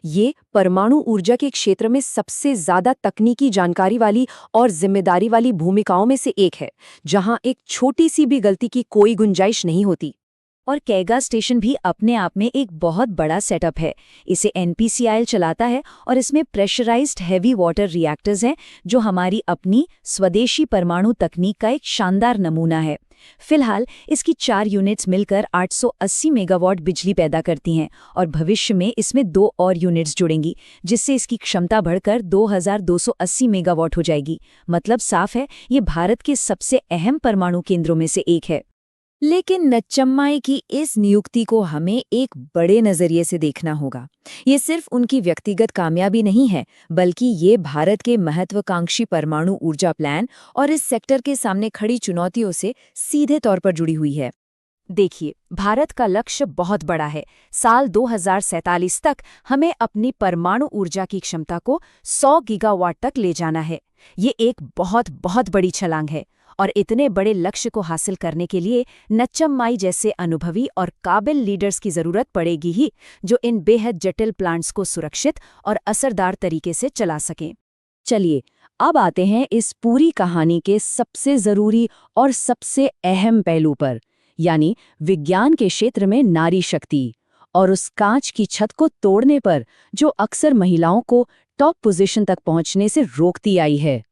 ये परमाणु ऊर्जा के क्षेत्र में सबसे ज्यादा तकनीकी जानकारी वाली और जिम्मेदारी वाली भूमिकाओं में से एक है, जहां एक छोटी सी भी गलती की कोई गुंजाइश नहीं होती। और कैगा स्टेशन भी अपने आप में एक बहुत बड़ा सेटअप है। इसे NPCIL चलाता है और इसमें प्रेशराइज्ड हैवी वाटर रिएक्टर्स हैं, जो हमारी अपनी स्वदेशी परमाणु तकनीक का एक शानदार नमूना है। फिलहाल इसकी 4 यूनिट्स मिलकर 880 मेगावाट बिजली पैदा करती हैं और भविष्य में इसमें 2 और यूनिट्स जुड़ेंगी, जिससे इसकी क्षमता बढ़कर 2280 मेगावाट हो जाएगी। मतलब साफ है, ये भारत के सबसे अहम परमाणु केंद्रों में से एक है। लेकिन नच्चम्माई की इस नियुक्ति को हमें एक बड़े नजरिए से देखना होगा। ये सिर्फ उनकी व्यक्तिगत कामयाबी नहीं है, बल्कि ये भारत के महत्वाकांक्षी परमाणु ऊर्जा प्लान और इस सेक्टर के सामने खड़ी चुनौतियों से सीधे तौर पर जुड़ी हुई है। देखिए, भारत का लक्ष्य बहुत बड़ा है। साल 2047 तक हमें अपनी परमाणु ऊर्जा की क्षमता को 100 गीगावाट तक ले जाना है। ये एक बहुत बहुत बड़ी छलांग है और इतने बड़े लक्ष्य को हासिल करने के लिए नच्चम्माई जैसे अनुभवी और काबिल लीडर्स की जरूरत पड़ेगी ही, जो इन बेहद जटिल प्लांट्स को सुरक्षित और असरदार तरीके से चला सकें। चलिए, अब आते हैं इस पूरी कहानी के सबसे जरूरी और सबसे अहम पहलू पर, यानी विज्ञान के क्षेत्र में नारी शक्ति और उस कांच की छत को तोड़ने पर जो अक्सर महिलाओं को टॉप पोजीशन तक पहुंचने से रोकती आई है।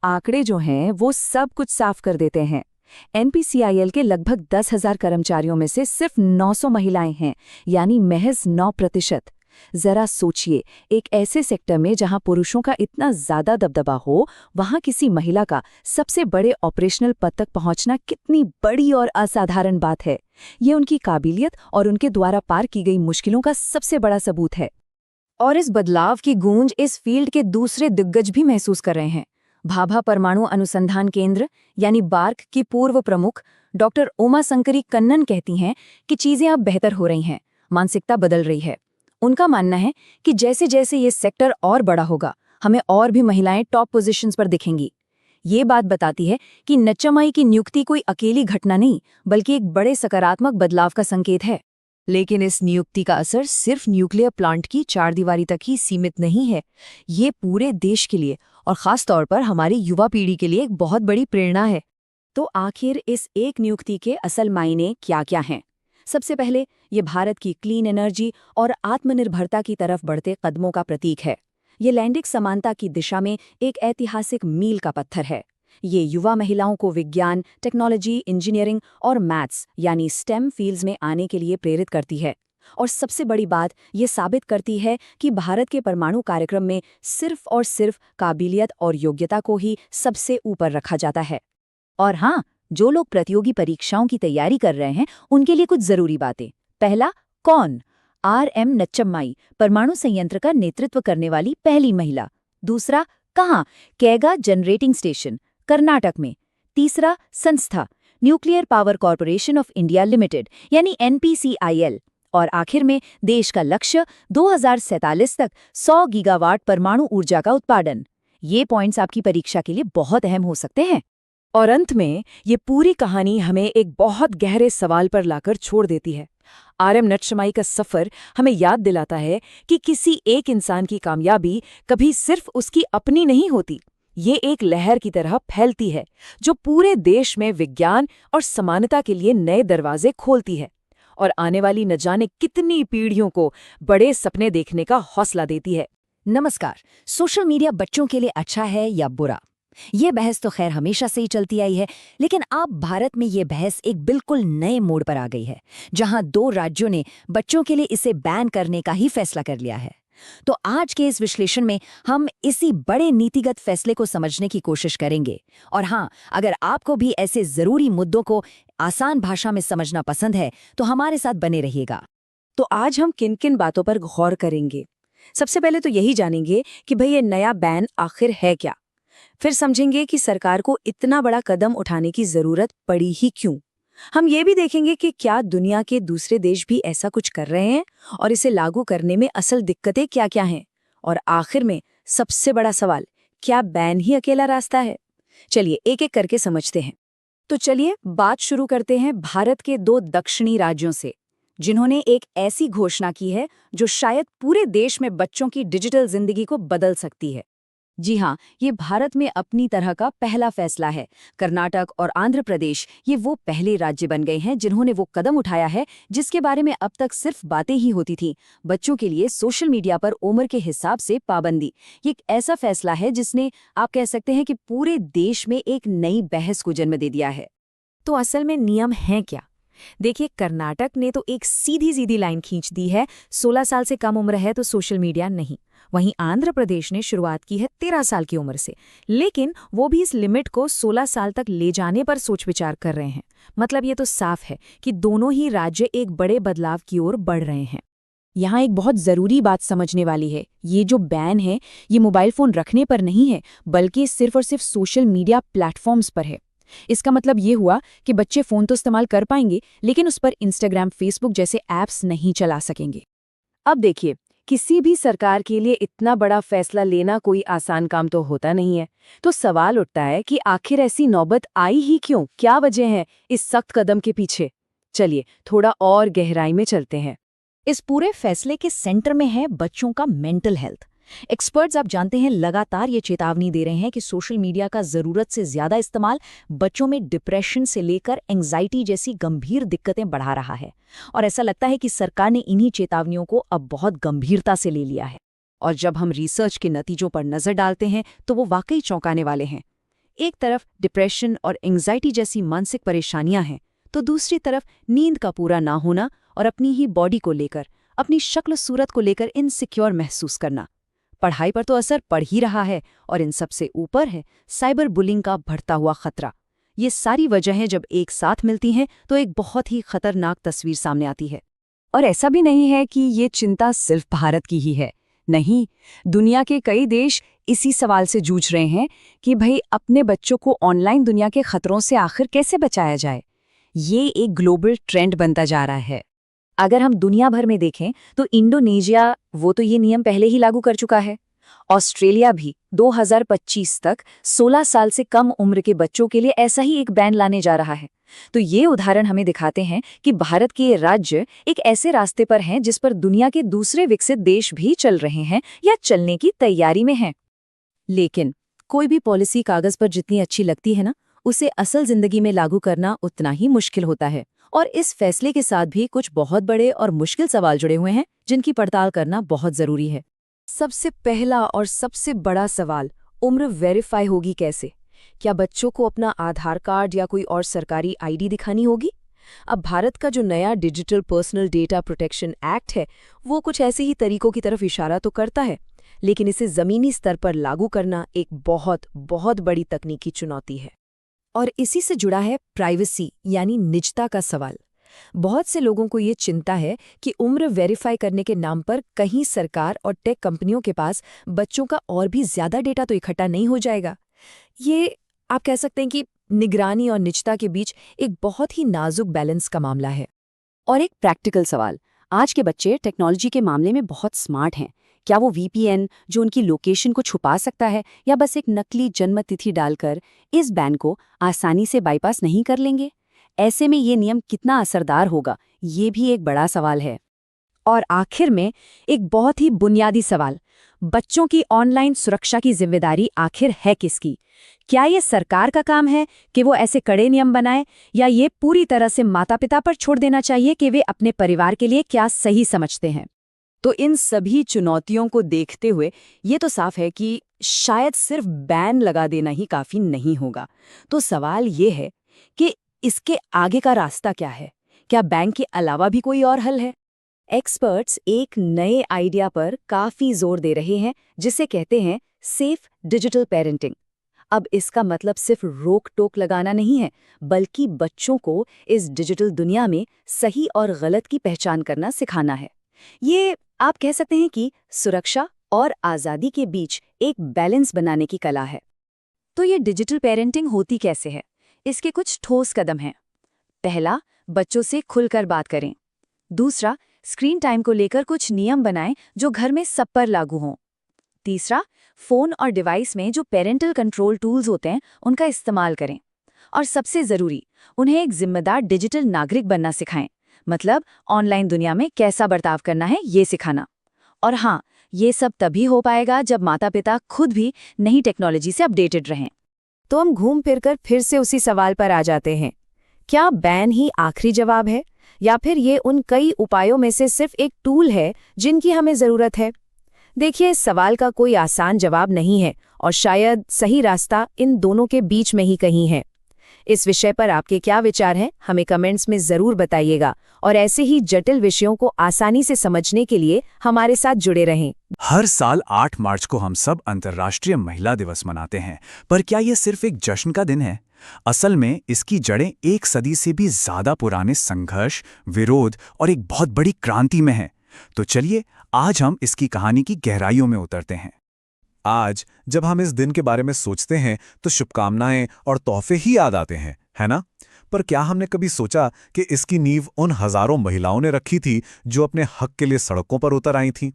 आंकड़े जो हैं वो सब कुछ साफ कर देते हैं। NPCIL के लगभग 10,000 कर्मचारियों में से सिर्फ 900 महिलाएं हैं, यानी महज 9%। जरा सोचिए, एक ऐसे सेक्टर में जहां पुरुषों का इतना ज्यादा दबदबा हो, वहां किसी महिला का सबसे बड़े ऑपरेशनल पद तक पहुंचना कितनी बड़ी और असाधारण बात है। ये उनकी काबिलियत और उनके द्वारा पार की गई मुश्किलों का सबसे बड़ा सबूत है। और इस बदलाव की गूंज इस फील्ड के दूसरे दिग्गज भी महसूस कर रहे हैं। भाभा परमाणु अनुसंधान केंद्र यानी बार्क की पूर्व प्रमुख डॉक्टर उमा शंकरी कन्नन कहती हैं कि चीजें अब बेहतर हो रही हैं, मानसिकता बदल रही है। उनका मानना है कि जैसे जैसे ये सेक्टर और बड़ा होगा, हमें और भी महिलाएं टॉप पोजीशंस पर दिखेंगी। ये बात बताती है कि नच्चम्माई की नियुक्ति कोई अकेली घटना नहीं, बल्कि एक बड़े सकारात्मक बदलाव का संकेत है। लेकिन इस नियुक्ति का असर सिर्फ न्यूक्लियर प्लांट की चारदीवारी तक ही सीमित नहीं है। ये पूरे देश के लिए और खास तौर पर हमारी युवा पीढ़ी के लिए एक बहुत बड़ी प्रेरणा है। तो आखिर इस एक नियुक्ति के असल मायने क्या-क्या हैं? सबसे पहले, ये भारत की क्लीन एनर्जी और आत्मनिर्भरता की तरफ बढ़ते कदमों का प्रतीक है। ये लैंगिक समानता की दिशा में एक ऐतिहासिक मील का पत्थर है। ये युवा महिलाओं को विज्ञान, टेक्नोलॉजी, इंजीनियरिंग और मैथ्स यानी स्टेम फील्ड्स में आने के लिए प्रेरित करती है। और सबसे बड़ी बात, ये साबित करती है कि भारत के परमाणु कार्यक्रम में सिर्फ और सिर्फ काबिलियत और योग्यता को ही सबसे ऊपर रखा जाता है। और हाँ, जो लोग प्रतियोगी परीक्षाओं की तैयारी कर रहे हैं, उनके लिए कुछ जरूरी बातें। पहला, कौन? RM नच्चम्माई, परमाणु संयंत्र का नेतृत्व करने वाली पहली महिला। दूसरा, कहाँ? कैगा जनरेटिंग स्टेशन, कर्नाटक में। तीसरा, संस्था, nuclear power corporation of India limited यानी NPCIL। और आखिर में देश का लक्ष्य 2047 तक 100 गीगावाट परमाणु ऊर्जा का उत्पादन। ये पॉइंट्स आपकी परीक्षा के लिए बहुत अहम हो सकते हैं। और अंत में ये पूरी कहानी हमें एक बहुत गहरे सवाल पर लाकर छोड़ देती है। आरएम नटशमाई का सफर हमें याद दिलाता है कि किसी एक इंसान की कामयाबी कभी सिर्फ उसकी अपनी नहीं होती। ये एक लहर की तरह फैलती है जो पूरे देश में विज्ञान और समानता के लिए नए दरवाजे खोलती है और आने वाली न जाने कितनी पीढ़ियों को बड़े सपने देखने का हौसला देती है। नमस्कार। सोशल मीडिया बच्चों के लिए अच्छा है या बुरा? ये बहस तो खैर हमेशा से ही चलती आई है, लेकिन अब भारत में ये बहस एक बिल्कुल नए मोड़ पर आ गई है, जहां 2 राज्यों ने बच्चों के लिए इसे बैन करने का ही फैसला कर लिया है। तो आज के इस विश्लेषण में हम इसी बड़े नीतिगत फैसले को समझने की कोशिश करेंगे। और हाँ, अगर आपको भी ऐसे जरूरी मुद्दों को आसान भाषा में समझना पसंद है तो हमारे साथ बने रहिएगा। तो आज हम किन किन बातों पर गौर करेंगे? सबसे पहले तो यही जानेंगे कि भाई ये नया बैन आखिर है क्या। फिर समझेंगे कि सरकार को इतना बड़ा कदम उठाने की जरूरत पड़ी ही क्यों। हम ये भी देखेंगे कि क्या दुनिया के दूसरे देश भी ऐसा कुछ कर रहे हैं और इसे लागू करने में असल दिक्कतें क्या-क्या हैं। और आखिर में सबसे बड़ा सवाल, क्या बैन ही अकेला रास्ता है? चलिए एक एक करके समझते हैं। तो चलिए बात शुरू करते हैं भारत के 2 दक्षिणी राज्यों से, जिन्होंने एक ऐसी घोषणा की है जो शायद पूरे देश में बच्चों की डिजिटल जिंदगी को बदल सकती है। जी हाँ, ये भारत में अपनी तरह का पहला फैसला है। कर्नाटक और आंध्र प्रदेश ये वो पहले राज्य बन गए हैं जिन्होंने वो कदम उठाया है जिसके बारे में अब तक सिर्फ बातें ही होती थीं। बच्चों के लिए सोशल मीडिया पर उम्र के हिसाब से पाबंदी। ये एक ऐसा फैसला है जिसने, आप कह सकते हैं कि पूरे देश में एक नई बहस को जन्म दे दिया है। तो असल में नियम हैं क्या? देखिए, कर्नाटक ने तो एक सीधी लाइन खींच दी है, 16 साल से कम उम्र है तो सोशल मीडिया नहीं। वहीं आंध्र प्रदेश ने शुरुआत की है 13 साल की उम्र से, लेकिन वो भी इस लिमिट को 16 साल तक ले जाने पर सोच विचार कर रहे हैं। मतलब ये तो साफ है कि दोनों ही राज्य एक बड़े बदलाव की ओर बढ़ रहे हैं। यहाँ एक बहुत ज़रूरी बात समझने वाली है, ये जो बैन है ये मोबाइल फ़ोन रखने पर नहीं है, बल्कि सिर्फ और सिर्फ सोशल मीडिया प्लेटफॉर्म्स पर है। इसका मतलब ये हुआ कि बच्चे फ़ोन तो इस्तेमाल कर पाएंगे, लेकिन उस पर इंस्टाग्राम, फेसबुक जैसे ऐप्स नहीं चला सकेंगे। अब देखिए, किसी भी सरकार के लिए इतना बड़ा फैसला लेना कोई आसान काम तो होता नहीं है। तो सवाल उठता है कि आखिर ऐसी नौबत आई ही क्यों? क्या वजह है इस सख्त कदम के पीछे? चलिए थोड़ा और गहराई में चलते हैं। इस पूरे फैसले के सेंटर में है बच्चों का मेंटल हेल्थ। एक्सपर्ट्स, आप जानते हैं, लगातार ये चेतावनी दे रहे हैं कि सोशल मीडिया का ज़रूरत से ज़्यादा इस्तेमाल बच्चों में डिप्रेशन से लेकर एंग्जाइटी जैसी गंभीर दिक्कतें बढ़ा रहा है। और ऐसा लगता है कि सरकार ने इन्हीं चेतावनियों को अब बहुत गंभीरता से ले लिया है। और जब हम रिसर्च के नतीजों पर नज़र डालते हैं तो वो वाकई चौंकाने वाले हैं। एक तरफ डिप्रेशन और एंग्जाइटी जैसी मानसिक परेशानियां हैं, तो दूसरी तरफ नींद का पूरा ना होना और अपनी ही बॉडी को लेकर, अपनी शक्ल सूरत को लेकर इनसिक्योर महसूस करना। पढ़ाई पर तो असर पड़ ही रहा है, और इन सबसे ऊपर है साइबर बुलिंग का बढ़ता हुआ खतरा। ये सारी वजहें जब एक साथ मिलती हैं तो एक बहुत ही खतरनाक तस्वीर सामने आती है। और ऐसा भी नहीं है कि ये चिंता सिर्फ भारत की ही है। नहीं, दुनिया के कई देश इसी सवाल से जूझ रहे हैं कि भाई अपने बच्चों को ऑनलाइन दुनिया के खतरों से आखिर कैसे बचाया जाए। ये एक ग्लोबल ट्रेंड बनता जा रहा है। अगर हम दुनिया भर में देखें तो इंडोनेशिया, वो तो ये नियम पहले ही लागू कर चुका है। ऑस्ट्रेलिया भी 2025 तक 16 साल से कम उम्र के बच्चों के लिए ऐसा ही एक बैन लाने जा रहा है। तो ये उदाहरण हमें दिखाते हैं कि भारत के ये राज्य एक ऐसे रास्ते पर हैं जिस पर दुनिया के दूसरे विकसित देश भी चल रहे हैं या चलने की तैयारी में हैं। लेकिन कोई भी पॉलिसी कागज पर जितनी अच्छी लगती है ना, उसे असल जिंदगी में लागू करना उतना ही मुश्किल होता है। और इस फैसले के साथ भी कुछ बहुत बड़े और मुश्किल सवाल जुड़े हुए हैं जिनकी पड़ताल करना बहुत जरूरी है। सबसे पहला और सबसे बड़ा सवाल, उम्र वेरीफाई होगी कैसे? क्या बच्चों को अपना आधार कार्ड या कोई और सरकारी आईडी दिखानी होगी? अब भारत का जो नया digital personal data protection act है, वो कुछ ऐसे ही तरीकों की तरफ इशारा तो करता है, लेकिन इसे जमीनी स्तर पर लागू करना एक बहुत बहुत बड़ी तकनीकी चुनौती है। और इसी से जुड़ा है प्राइवेसी यानी निजता का सवाल। बहुत से लोगों को ये चिंता है कि उम्र वेरीफाई करने के नाम पर कहीं सरकार और टेक कंपनियों के पास बच्चों का और भी ज्यादा डेटा तो इकट्ठा नहीं हो जाएगा। ये आप कह सकते हैं कि निगरानी और निजता के बीच एक बहुत ही नाजुक बैलेंस का मामला है। और एक प्रैक्टिकल सवाल, आज के बच्चे टेक्नोलॉजी के मामले में बहुत स्मार्ट हैं, क्या वो वीपीएन जो उनकी लोकेशन को छुपा सकता है, या बस एक नकली जन्म तिथि डालकर इस बैन को आसानी से बाईपास नहीं कर लेंगे? ऐसे में ये नियम कितना असरदार होगा, ये भी एक बड़ा सवाल है। और आखिर में एक बहुत ही बुनियादी सवाल, बच्चों की ऑनलाइन सुरक्षा की जिम्मेदारी आखिर है किसकी? क्या ये सरकार का काम है कि वो ऐसे कड़े नियम बनाए, या ये पूरी तरह से माता-पिता पर छोड़ देना चाहिए कि वे अपने परिवार के लिए क्या सही समझते हैं? तो इन सभी चुनौतियों को देखते हुए ये तो साफ है कि शायद सिर्फ बैन लगा देना ही काफी नहीं होगा। तो सवाल ये है कि इसके आगे का रास्ता क्या है? क्या बैन के अलावा भी कोई और हल है? एक्सपर्ट्स एक नए आइडिया पर काफी जोर दे रहे हैं, जिसे कहते हैं सेफ डिजिटल पेरेंटिंग। अब इसका मतलब सिर्फ रोक टोक लगाना नहीं है, बल्कि बच्चों को इस डिजिटल दुनिया में सही और गलत की पहचान करना सिखाना है। ये आप कह सकते हैं कि सुरक्षा और आज़ादी के बीच एक बैलेंस बनाने की कला है। तो ये डिजिटल पेरेंटिंग होती कैसे है? इसके कुछ ठोस कदम हैं। पहला, बच्चों से खुलकर बात करें। दूसरा, स्क्रीन टाइम को लेकर कुछ नियम बनाएं जो घर में सब पर लागू हों। तीसरा, फोन और डिवाइस में जो पेरेंटल कंट्रोल टूल्स होते हैं उनका इस्तेमाल करें। और सबसे ज़रूरी, उन्हें एक जिम्मेदार डिजिटल नागरिक बनना सिखाएं, मतलब ऑनलाइन दुनिया में कैसा बर्ताव करना है ये सिखाना। और हाँ, ये सब तभी हो पाएगा जब माता-पिता खुद भी नई टेक्नोलॉजी से अपडेटेड रहें। तो हम घूम फिर से उसी सवाल पर आ जाते हैं, क्या बैन ही आखिरी जवाब है, या फिर ये उन कई उपायों में से सिर्फ एक टूल है जिनकी हमें ज़रूरत है? देखिए, इस सवाल का कोई आसान जवाब नहीं है, और शायद सही रास्ता इन दोनों के बीच में ही कहीं है। इस विषय पर आपके क्या विचार हैं, हमें कमेंट्स में ज़रूर बताइएगा, और ऐसे ही जटिल विषयों को आसानी से समझने के लिए हमारे साथ जुड़े रहें। हर साल 8 मार्च को हम सब अंतर्राष्ट्रीय महिला दिवस मनाते हैं, पर क्या ये सिर्फ एक जश्न का दिन है? असल में इसकी जड़ें एक सदी से भी ज्यादा पुराने संघर्ष, विरोध और एक बहुत बड़ी क्रांति में हैं। तो चलिए आज हम इसकी कहानी की गहराइयों में उतरते हैं। आज जब हम इस दिन के बारे में सोचते हैं तो शुभकामनाएं और तोहफे ही याद आते हैं, है ना? पर क्या हमने कभी सोचा कि इसकी नींव उन हजारों महिलाओं ने रखी थी जो अपने हक के लिए सड़कों पर उतर आई थीं?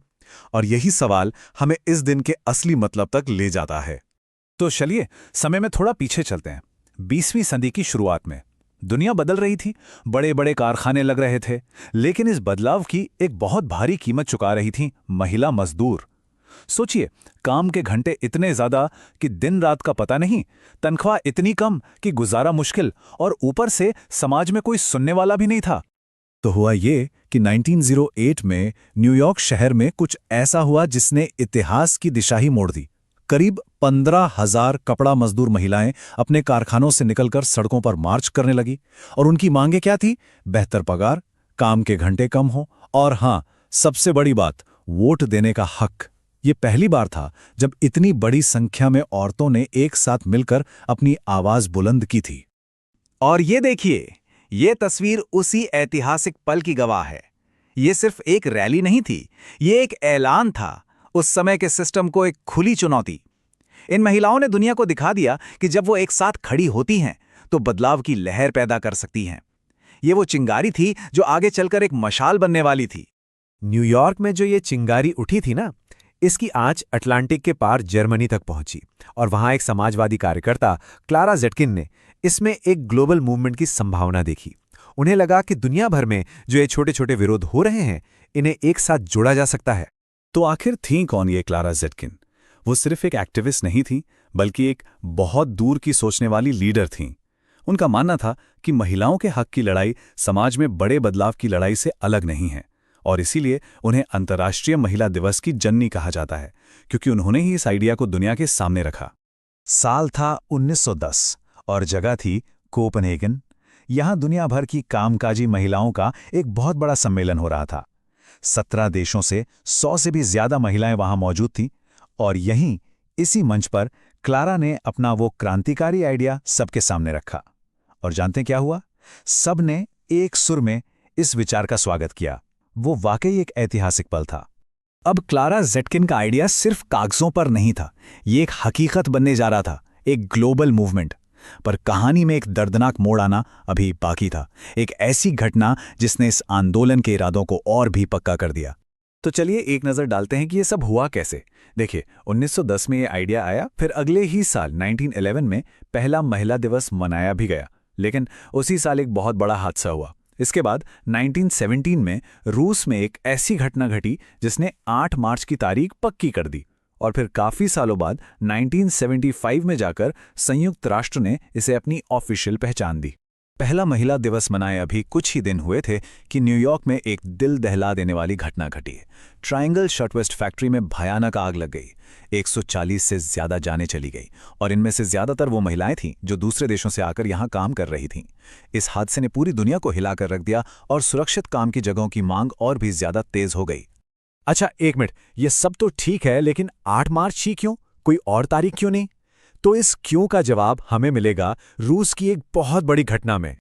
और यही सवाल हमें इस दिन के असली मतलब तक ले जाता है। तो चलिए समय में थोड़ा पीछे चलते हैं। 20वीं सदी की शुरुआत में दुनिया बदल रही थी, बड़े बड़े कारखाने लग रहे थे, लेकिन इस बदलाव की एक बहुत भारी कीमत चुका रही थी महिला मजदूर। सोचिए, काम के घंटे इतने ज्यादा कि दिन रात का पता नहीं, तनख्वाह इतनी कम कि गुजारा मुश्किल, और ऊपर से समाज में कोई सुनने वाला भी नहीं था। तो हुआ ये कि 1908 में न्यूयॉर्क शहर में कुछ ऐसा हुआ जिसने इतिहास की दिशा ही मोड़ दी। करीब 15,000 कपड़ा मजदूर महिलाएं अपने कारखानों से निकलकर सड़कों पर मार्च करने लगी, और उनकी मांगें क्या थी? बेहतर पगार, काम के घंटे कम हो, और हाँ, सबसे बड़ी बात, वोट देने का हक। ये पहली बार था जब इतनी बड़ी संख्या में औरतों ने एक साथ मिलकर अपनी आवाज बुलंद की थी। और ये देखिए, ये तस्वीर उसी ऐतिहासिक पल की गवाह है। ये सिर्फ एक रैली नहीं थी, ये एक ऐलान था, उस समय के सिस्टम को एक खुली चुनौती। इन महिलाओं ने दुनिया को दिखा दिया कि जब वो एक साथ खड़ी होती हैं तो बदलाव की लहर पैदा कर सकती हैं। ये वो चिंगारी थी जो आगे चलकर एक मशाल बनने वाली थी। न्यूयॉर्क में जो ये चिंगारी उठी थी ना, इसकी आंच अटलांटिक के पार जर्मनी तक पहुंची, और वहां एक समाजवादी कार्यकर्ता क्लारा ज़ेटकिन ने इसमें एक ग्लोबल मूवमेंट की संभावना देखी। उन्हें लगा कि दुनिया भर में जो ये छोटे छोटे विरोध हो रहे हैं, इन्हें एक साथ जोड़ा जा सकता है। तो आखिर थी कौन ये क्लारा ज़ेटकिन? वो सिर्फ एक एक्टिविस्ट नहीं थी, बल्कि एक बहुत दूर की सोचने वाली लीडर थीं। उनका मानना था कि महिलाओं के हक की लड़ाई समाज में बड़े बदलाव की लड़ाई से अलग नहीं है, और इसीलिए उन्हें अंतर्राष्ट्रीय महिला दिवस की जननी कहा जाता है, क्योंकि उन्होंने ही इस आइडिया को दुनिया के सामने रखा। साल था 1910 और जगह थी कोपेनहेगन। यहां दुनिया भर की कामकाजी महिलाओं का एक बहुत बड़ा सम्मेलन हो रहा था। 17 देशों से 100 से भी ज्यादा महिलाएं वहां मौजूद थीं, और यहीं इसी मंच पर क्लारा ने अपना वो क्रांतिकारी आइडिया सबके सामने रखा। और जानते क्या हुआ? सब ने एक सुर में इस विचार का स्वागत किया। वो वाकई एक ऐतिहासिक पल था। अब क्लारा ज़ेटकिन का आइडिया सिर्फ कागजों पर नहीं था, ये एक हकीकत बनने जा रहा था, एक ग्लोबल मूवमेंट। पर कहानी में एक दर्दनाक मोड़ आना अभी बाकी था, एक ऐसी घटना जिसने इस आंदोलन के इरादों को और भी पक्का कर दिया। तो चलिए एक नज़र डालते हैं कि ये सब हुआ कैसे। देखिए, 1910 में ये आइडिया आया, फिर अगले ही साल 1911 में पहला महिला दिवस मनाया भी गया। लेकिन उसी साल एक बहुत बड़ा हादसा हुआ। इसके बाद 1917 में रूस में एक ऐसी घटना घटी जिसने 8 मार्च की तारीख पक्की कर दी, और फिर काफ़ी सालों बाद 1975 में जाकर संयुक्त राष्ट्र ने इसे अपनी ऑफिशियल पहचान दी। पहला महिला दिवस मनाए अभी कुछ ही दिन हुए थे कि न्यूयॉर्क में एक दिल दहला देने वाली घटना घटी। ट्रायंगल शर्टवेस्ट फैक्ट्री में भयानक आग लग गई। 140 से ज्यादा जानें चली गई, और इनमें से ज्यादातर वो महिलाएं थीं जो दूसरे देशों से आकर यहां काम कर रही थीं। इस हादसे ने पूरी दुनिया को हिलाकर रख दिया और सुरक्षित काम की जगहों की मांग और भी ज्यादा तेज हो गई। अच्छा, एक मिनट, ये सब तो ठीक है, लेकिन 8 मार्च ही क्यों? कोई और तारीख क्यों नहीं? तो इस क्यों का जवाब हमें मिलेगा रूस की एक बहुत बड़ी घटना में।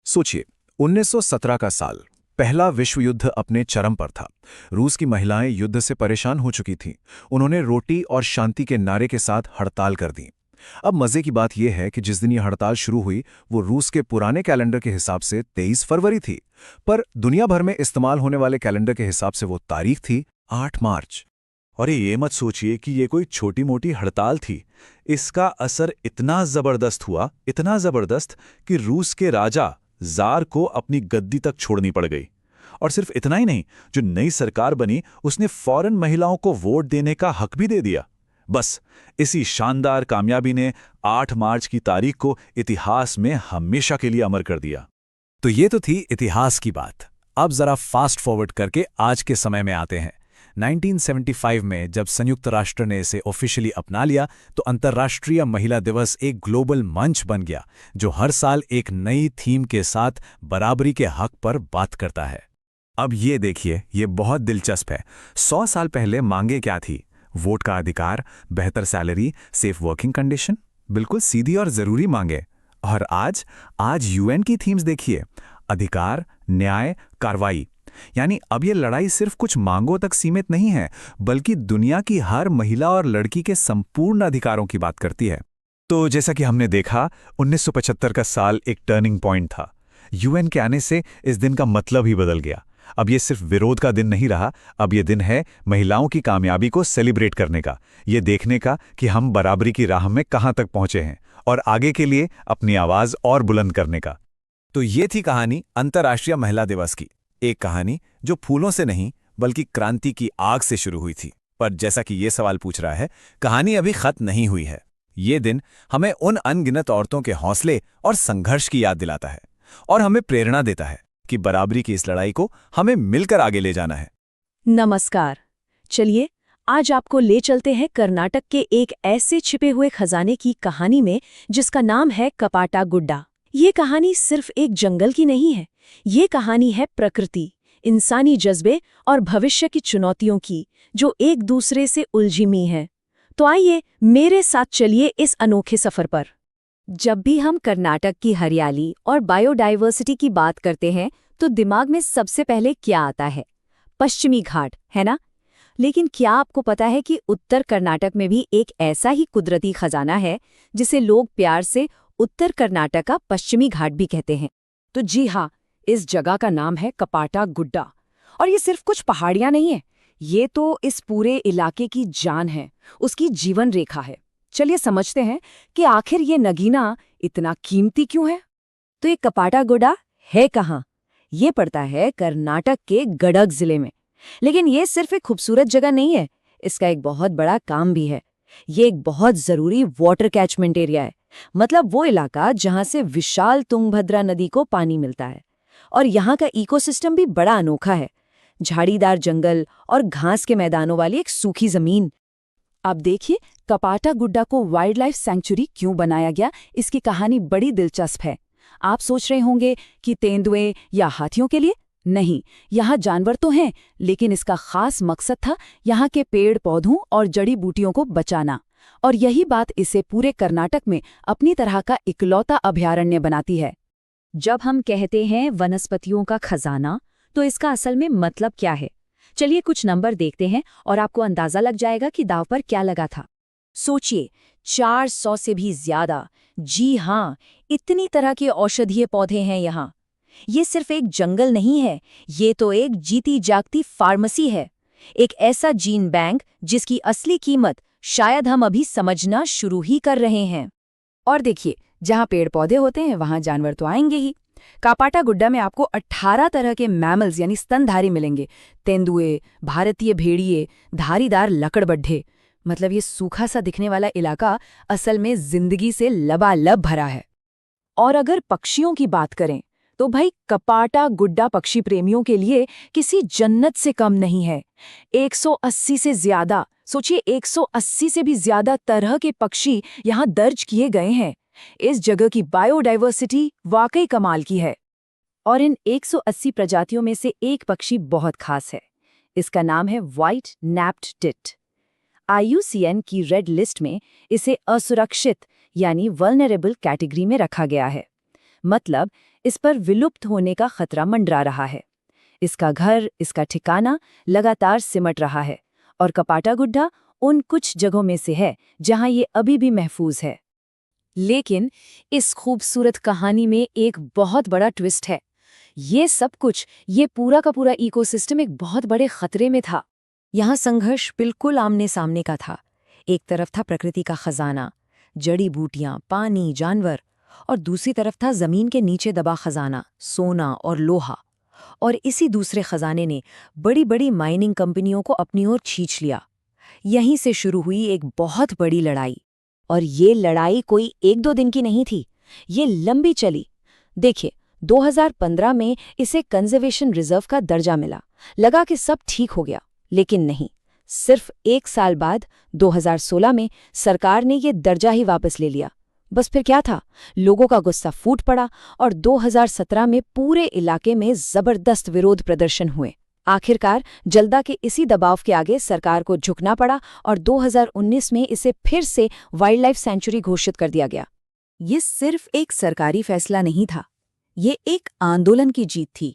सोचिए, 1917 का साल, पहला विश्व युद्ध अपने चरम पर था। रूस की महिलाएं युद्ध से परेशान हो चुकी थीं। उन्होंने रोटी और शांति के नारे के साथ हड़ताल कर दी। अब मजे की बात यह है कि जिस दिन ये हड़ताल शुरू हुई वो रूस के पुराने कैलेंडर के हिसाब से 23 फरवरी थी, पर दुनिया भर में इस्तेमाल होने वाले कैलेंडर के हिसाब से वो तारीख थी 8 मार्च। और ये मत सोचिए कि ये कोई छोटी मोटी हड़ताल थी। इसका असर इतना जबरदस्त हुआ, इतना जबरदस्त कि रूस के राजा जार को अपनी गद्दी तक छोड़नी पड़ गई। और सिर्फ इतना ही नहीं, जो नई सरकार बनी उसने फौरन महिलाओं को वोट देने का हक भी दे दिया। बस इसी शानदार कामयाबी ने 8 मार्च की तारीख को इतिहास में हमेशा के लिए अमर कर दिया। तो ये तो थी इतिहास की बात। अब जरा फास्ट फॉरवर्ड करके आज के समय में आते हैं। 1975 में जब संयुक्त राष्ट्र ने इसे ऑफिशियली अपना लिया तो अंतर्राष्ट्रीय महिला दिवस एक ग्लोबल मंच बन गया जो हर साल एक नई थीम के साथ बराबरी के हक पर बात करता है। अब ये देखिए, ये बहुत दिलचस्प है। 100 साल पहले मांगे क्या थी? वोट का अधिकार, बेहतर सैलरी, सेफ वर्किंग कंडीशन, बिल्कुल सीधी और जरूरी मांगे। और आज यूएन की थीम्स देखिए, अधिकार, न्याय, कार्रवाई। यानी अब ये लड़ाई सिर्फ कुछ मांगों तक सीमित नहीं है, बल्कि दुनिया की हर महिला और लड़की के संपूर्ण अधिकारों की बात करती है। तो जैसा कि हमने देखा, 1975 का साल एक टर्निंग पॉइंट था। यूएन के आने से इस दिन का मतलब ही बदल गया। अब ये सिर्फ विरोध का दिन नहीं रहा, अब ये दिन है महिलाओं की कामयाबी को सेलिब्रेट करने का, ये देखने का कि हम बराबरी की राह में कहां तक पहुंचे हैं और आगे के लिए अपनी आवाज और बुलंद करने का। तो ये थी कहानी अंतर्राष्ट्रीय महिला दिवस की। एक कहानी जो फूलों से नहीं बल्कि क्रांति की आग से शुरू हुई थी। पर जैसा कि ये सवाल पूछ रहा है, कहानी अभी खत्म नहीं हुई है। ये दिन हमें उन अनगिनत औरतों के हौसले और संघर्ष की याद दिलाता है और हमें प्रेरणा देता है कि बराबरी की इस लड़ाई को हमें मिलकर आगे ले जाना है। नमस्कार। चलिए आज आपको ले चलते हैं कर्नाटक के एक ऐसे छिपे हुए खजाने की कहानी में जिसका नाम है कपाटा गुड्डा। ये कहानी सिर्फ एक जंगल की नहीं है, ये कहानी है प्रकृति, इंसानी जज्बे और भविष्य की चुनौतियों की जो एक दूसरे से उलझी हुई हैं। तो आइए मेरे साथ चलिए इस अनोखे सफर पर। जब भी हम कर्नाटक की हरियाली और बायोडाइवर्सिटी की बात करते हैं तो दिमाग में सबसे पहले क्या आता है? पश्चिमी घाट, है ना? लेकिन क्या आपको पता है कि उत्तर कर्नाटक में भी एक ऐसा ही कुदरती खजाना है जिसे लोग प्यार से उत्तर कर्नाटक का पश्चिमी घाट भी कहते हैं? तो जी हाँ, इस जगह का नाम है कपाटा गुड्डा। और ये सिर्फ कुछ पहाड़ियां नहीं है, ये तो इस पूरे इलाके की जान है, उसकी जीवन रेखा है। चलिए समझते हैं कि आखिर ये नगीना इतना कीमती क्यों है। तो ये कपाटा गुड्डा है कहाँ? ये पड़ता है कर्नाटक के गडग जिले में। लेकिन ये सिर्फ एक खूबसूरत जगह नहीं है, इसका एक बहुत बड़ा काम भी है। ये एक बहुत जरूरी वाटर कैचमेंट एरिया है, मतलब वो इलाका जहां से विशाल तुंगभद्रा नदी को पानी मिलता है। और यहाँ का इकोसिस्टम भी बड़ा अनोखा है, झाड़ीदार जंगल और घास के मैदानों वाली एक सूखी जमीन। अब देखिए कपाटा गुड्डा को वाइल्ड लाइफ सेंचुरी क्यों बनाया गया, इसकी कहानी बड़ी दिलचस्प है। आप सोच रहे होंगे कि तेंदुए या हाथियों के लिए? नहीं, यहाँ जानवर तो हैं, लेकिन इसका खास मकसद था यहाँ के पेड़ पौधों और जड़ी बूटियों को बचाना। और यही बात इसे पूरे कर्नाटक में अपनी तरह का इकलौता अभयारण्य बनाती है। जब हम कहते हैं वनस्पतियों का खजाना, तो इसका असल में मतलब क्या है? चलिए कुछ नंबर देखते हैं और आपको अंदाजा लग जाएगा कि दाव पर क्या लगा था। सोचिए, 400 से भी ज्यादा, जी हाँ, इतनी तरह के औषधीय पौधे हैं यहाँ। ये सिर्फ एक जंगल नहीं है, ये तो एक जीती जागती फार्मेसी है। एक ऐसा जीन बैंक जिसकी असली कीमत शायद हम अभी समझना शुरू ही कर रहे हैं। और देखिए, जहाँ पेड़ पौधे होते हैं वहाँ जानवर तो आएंगे ही। कापाटा गुड्डा में आपको 18 तरह के मैमल्स यानी स्तनधारी मिलेंगे। तेंदुए, भारतीय भेड़िए, धारीदार लकड़बड्ढे। मतलब ये सूखा सा दिखने वाला इलाका असल में जिंदगी से लबालब भरा है। और अगर पक्षियों की बात करें तो भाई कपाटा गुड्डा पक्षी प्रेमियों के लिए किसी जन्नत से कम नहीं है। 180 से ज्यादा, सोचिए 180 से भी ज्यादा तरह के पक्षी यहाँ दर्ज किए गए हैं। इस जगह की बायोडाइवर्सिटी वाकई कमाल की है। और इन 180 प्रजातियों में से एक पक्षी बहुत खास है। इसका नाम है व्हाइट नैप्ड टिट। IUCN की रेड लिस्ट में इसे असुरक्षित यानी वल्नरेबल कैटेगरी में रखा गया है। मतलब इस पर विलुप्त होने का खतरा मंडरा रहा है। इसका घर, इसका ठिकाना लगातार सिमट रहा है और कपाटा गुड्डा उन कुछ जगहों में से है जहां ये अभी भी महफूज है। लेकिन इस खूबसूरत कहानी में एक बहुत बड़ा ट्विस्ट है। ये सब कुछ, ये पूरा का पूरा इकोसिस्टम एक बहुत बड़े खतरे में था। यहाँ संघर्ष बिल्कुल आमने सामने का था। एक तरफ था प्रकृति का खजाना, जड़ी बूटियां, पानी, जानवर, और दूसरी तरफ था जमीन के नीचे दबा खजाना, सोना और लोहा। और इसी दूसरे खजाने ने बड़ी बड़ी माइनिंग कंपनियों को अपनी ओर खींच लिया। यहीं से शुरू हुई एक बहुत बड़ी लड़ाई। और ये लड़ाई कोई 1-2 दिन की नहीं थी, ये लंबी चली। देखिए, 2015 में इसे कंजर्वेशन रिजर्व का दर्जा मिला। लगा कि सब ठीक हो गया, लेकिन नहीं। सिर्फ 1 साल बाद 2016 में सरकार ने ये दर्जा ही वापस ले लिया। बस फिर क्या था, लोगों का गुस्सा फूट पड़ा और 2017 में पूरे इलाके में जबरदस्त विरोध प्रदर्शन हुए। आखिरकार जल्दा के इसी दबाव के आगे सरकार को झुकना पड़ा और 2019 में इसे फिर से वाइल्ड लाइफ सेंचुरी घोषित कर दिया गया। ये सिर्फ एक सरकारी फैसला नहीं था, ये एक आंदोलन की जीत थी।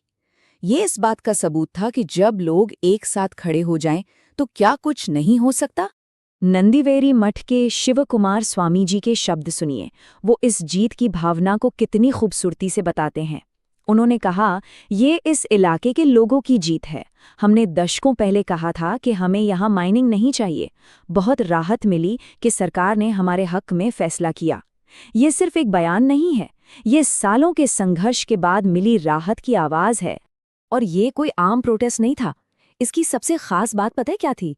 ये इस बात का सबूत था कि जब लोग एक साथ खड़े हो जाएं तो क्या कुछ नहीं हो सकता। नंदीवेरी मठ के शिव कुमार स्वामी जी के शब्द सुनिए, वो इस जीत की भावना को कितनी खूबसूरती से बताते हैं। उन्होंने कहा, ये इस इलाके के लोगों की जीत है। हमने दशकों पहले कहा था कि हमें यहाँ माइनिंग नहीं चाहिए। बहुत राहत मिली कि सरकार ने हमारे हक में फैसला किया। ये सिर्फ एक बयान नहीं है, ये सालों के संघर्ष के बाद मिली राहत की आवाज है। और ये कोई आम प्रोटेस्ट नहीं था। इसकी सबसे खास बात पता है क्या थी?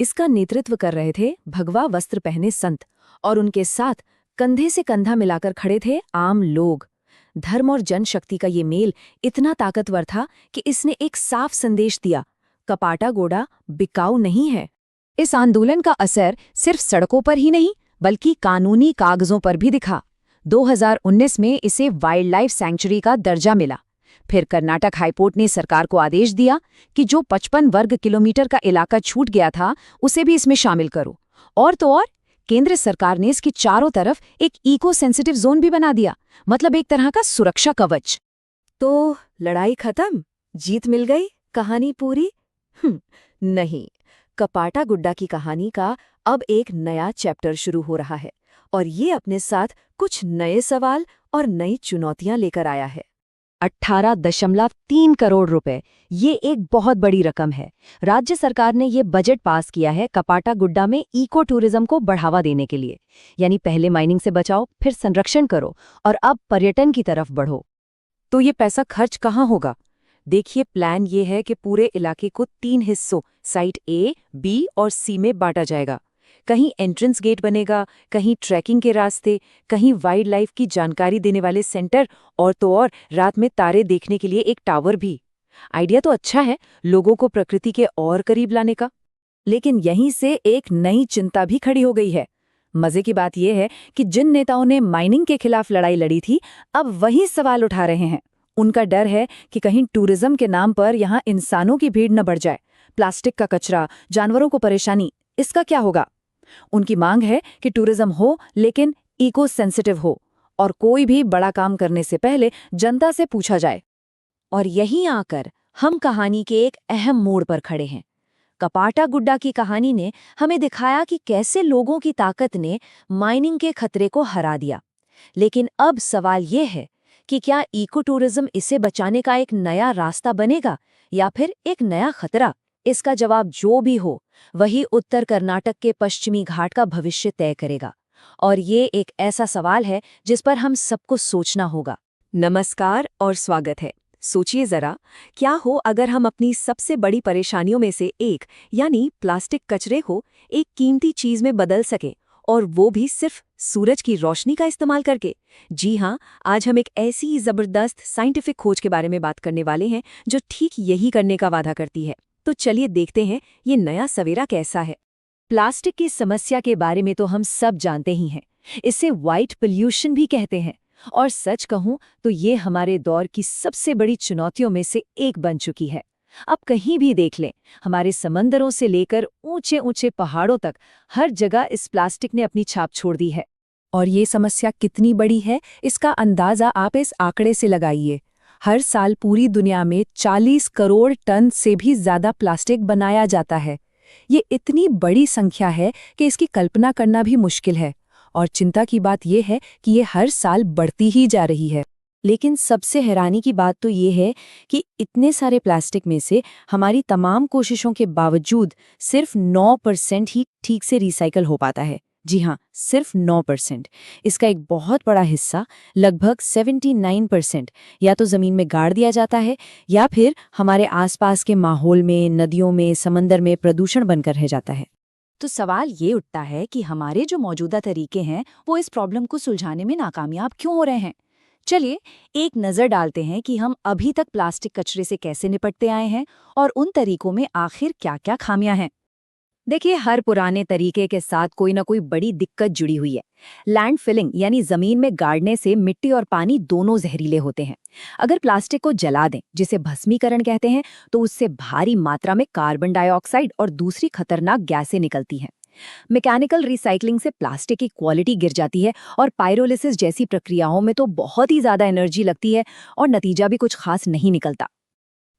इसका नेतृत्व कर रहे थे भगवा वस्त्र पहने संत, और उनके साथ कंधे से कंधा मिलाकर खड़े थे आम लोग। धर्म और जनशक्ति का ये मेल इतना ताकतवर था कि इसने एक साफ संदेश दिया, कपाटा गुड्डा बिकाऊ नहीं है। इस आंदोलन का असर सिर्फ सड़कों पर ही नहीं बल्कि कानूनी कागजों पर भी दिखा। 2019 में इसे वाइल्ड लाइफ सेंचुरी का दर्जा मिला। फिर कर्नाटक हाईकोर्ट ने सरकार को आदेश दिया कि जो 55 वर्ग किलोमीटर का इलाका छूट गया था उसे भी इसमें शामिल करो। और तो और केंद्र सरकार ने इसके चारों तरफ एक इको सेंसिटिव जोन भी बना दिया, मतलब एक तरह का सुरक्षा कवच। तो लड़ाई खत्म, जीत मिल गई, कहानी पूरी? नहीं, कपाटा गुड्डा की कहानी का अब एक नया चैप्टर शुरू हो रहा है और ये अपने साथ कुछ नए सवाल और नई चुनौतियां लेकर आया है। 18.3 करोड़ रुपए, ये एक बहुत बड़ी रकम है। राज्य सरकार ने ये बजट पास किया है कपाटा गुड्डा में इको टूरिज्म को बढ़ावा देने के लिए। यानी पहले माइनिंग से बचाओ, फिर संरक्षण करो और अब पर्यटन की तरफ बढ़ो। तो ये पैसा खर्च कहाँ होगा? देखिए, प्लान ये है कि पूरे इलाके को 3 हिस्सों साइट A, B और C में बांटा जाएगा। कहीं एंट्रेंस गेट बनेगा, कहीं ट्रैकिंग के रास्ते, कहीं वाइल्ड लाइफ की जानकारी देने वाले सेंटर, और तो और रात में तारे देखने के लिए एक टावर भी। आइडिया तो अच्छा है, लोगों को प्रकृति के और करीब लाने का। लेकिन यहीं से एक नई चिंता भी खड़ी हो गई है। मजे की बात यह है कि जिन नेताओं ने माइनिंग के खिलाफ लड़ाई लड़ी थी, अब वही सवाल उठा रहे हैं। उनका डर है कि कहीं टूरिज्म के नाम पर यहाँ इंसानों की भीड़ न बढ़ जाए। प्लास्टिक का कचरा, जानवरों को परेशानी, इसका क्या होगा? उनकी मांग है कि टूरिज्म हो लेकिन इको सेंसिटिव हो और कोई भी बड़ा काम करने से पहले जनता से पूछा जाए। और यहीं आकर हम कहानी के एक अहम मोड़ पर खड़े हैं। कपाटा गुड्डा की कहानी ने हमें दिखाया कि कैसे लोगों की ताकत ने माइनिंग के खतरे को हरा दिया। लेकिन अब सवाल ये है कि क्या इको टूरिज्म इसे बचाने का एक नया रास्ता बनेगा या फिर एक नया खतरा? इसका जवाब जो भी हो, वही उत्तर कर्नाटक के पश्चिमी घाट का भविष्य तय करेगा। और ये एक ऐसा सवाल है जिस पर हम सबको सोचना होगा। नमस्कार और स्वागत है। सोचिए जरा, क्या हो अगर हम अपनी सबसे बड़ी परेशानियों में से एक यानी प्लास्टिक कचरे को एक कीमती चीज में बदल सके, और वो भी सिर्फ सूरज की रोशनी का इस्तेमाल करके। जी हाँ, आज हम एक ऐसी जबरदस्त साइंटिफिक खोज के बारे में बात करने वाले हैं जो ठीक यही करने का वादा करती है। तो चलिए देखते हैं ये नया सवेरा कैसा है। प्लास्टिक की समस्या के बारे में तो हम सब जानते ही हैं। इसे वाइट पोल्यूशन भी कहते हैं, और सच कहूं तो ये हमारे दौर की सबसे बड़ी चुनौतियों में से एक बन चुकी है। अब कहीं भी देख लें, हमारे समंदरों से लेकर ऊंचे ऊंचे पहाड़ों तक हर जगह इस प्लास्टिक ने अपनी छाप छोड़ दी है। और ये समस्या कितनी बड़ी है, इसका अंदाजा आप इस आंकड़े से लगाइए। हर साल पूरी दुनिया में 40 करोड़ टन से भी ज्यादा प्लास्टिक बनाया जाता है। ये इतनी बड़ी संख्या है कि इसकी कल्पना करना भी मुश्किल है। और चिंता की बात यह है कि ये हर साल बढ़ती ही जा रही है। लेकिन सबसे हैरानी की बात तो ये है कि इतने सारे प्लास्टिक में से हमारी तमाम कोशिशों के बावजूद सिर्फ 9% ही ठीक से रिसाइकल हो पाता है। जी हाँ, सिर्फ 9%। इसका एक बहुत बड़ा हिस्सा, लगभग 79%, या तो ज़मीन में गाड़ दिया जाता है या फिर हमारे आसपास के माहौल में, नदियों में, समंदर में प्रदूषण बनकर रह जाता है। तो सवाल ये उठता है कि हमारे जो मौजूदा तरीके हैं वो इस प्रॉब्लम को सुलझाने में नाकामयाब क्यों हो रहे हैं। चलिए एक नज़र डालते हैं कि हम अभी तक प्लास्टिक कचरे से कैसे निपटते आए हैं और उन तरीकों में आखिर क्या-क्या खामियां हैं। देखिए, हर पुराने तरीके के साथ कोई ना कोई बड़ी दिक्कत जुड़ी हुई है। लैंड फिलिंग यानी जमीन में गाड़ने से मिट्टी और पानी दोनों जहरीले होते हैं। अगर प्लास्टिक को जला दें, जिसे भस्मीकरण कहते हैं, तो उससे भारी मात्रा में कार्बन डाइऑक्साइड और दूसरी खतरनाक गैसें निकलती हैं। मैकेनिकल रिसाइकलिंग से प्लास्टिक की क्वालिटी गिर जाती है और पायरोलिसिस जैसी प्रक्रियाओं में तो बहुत ही ज्यादा एनर्जी लगती है और नतीजा भी कुछ खास नहीं निकलता।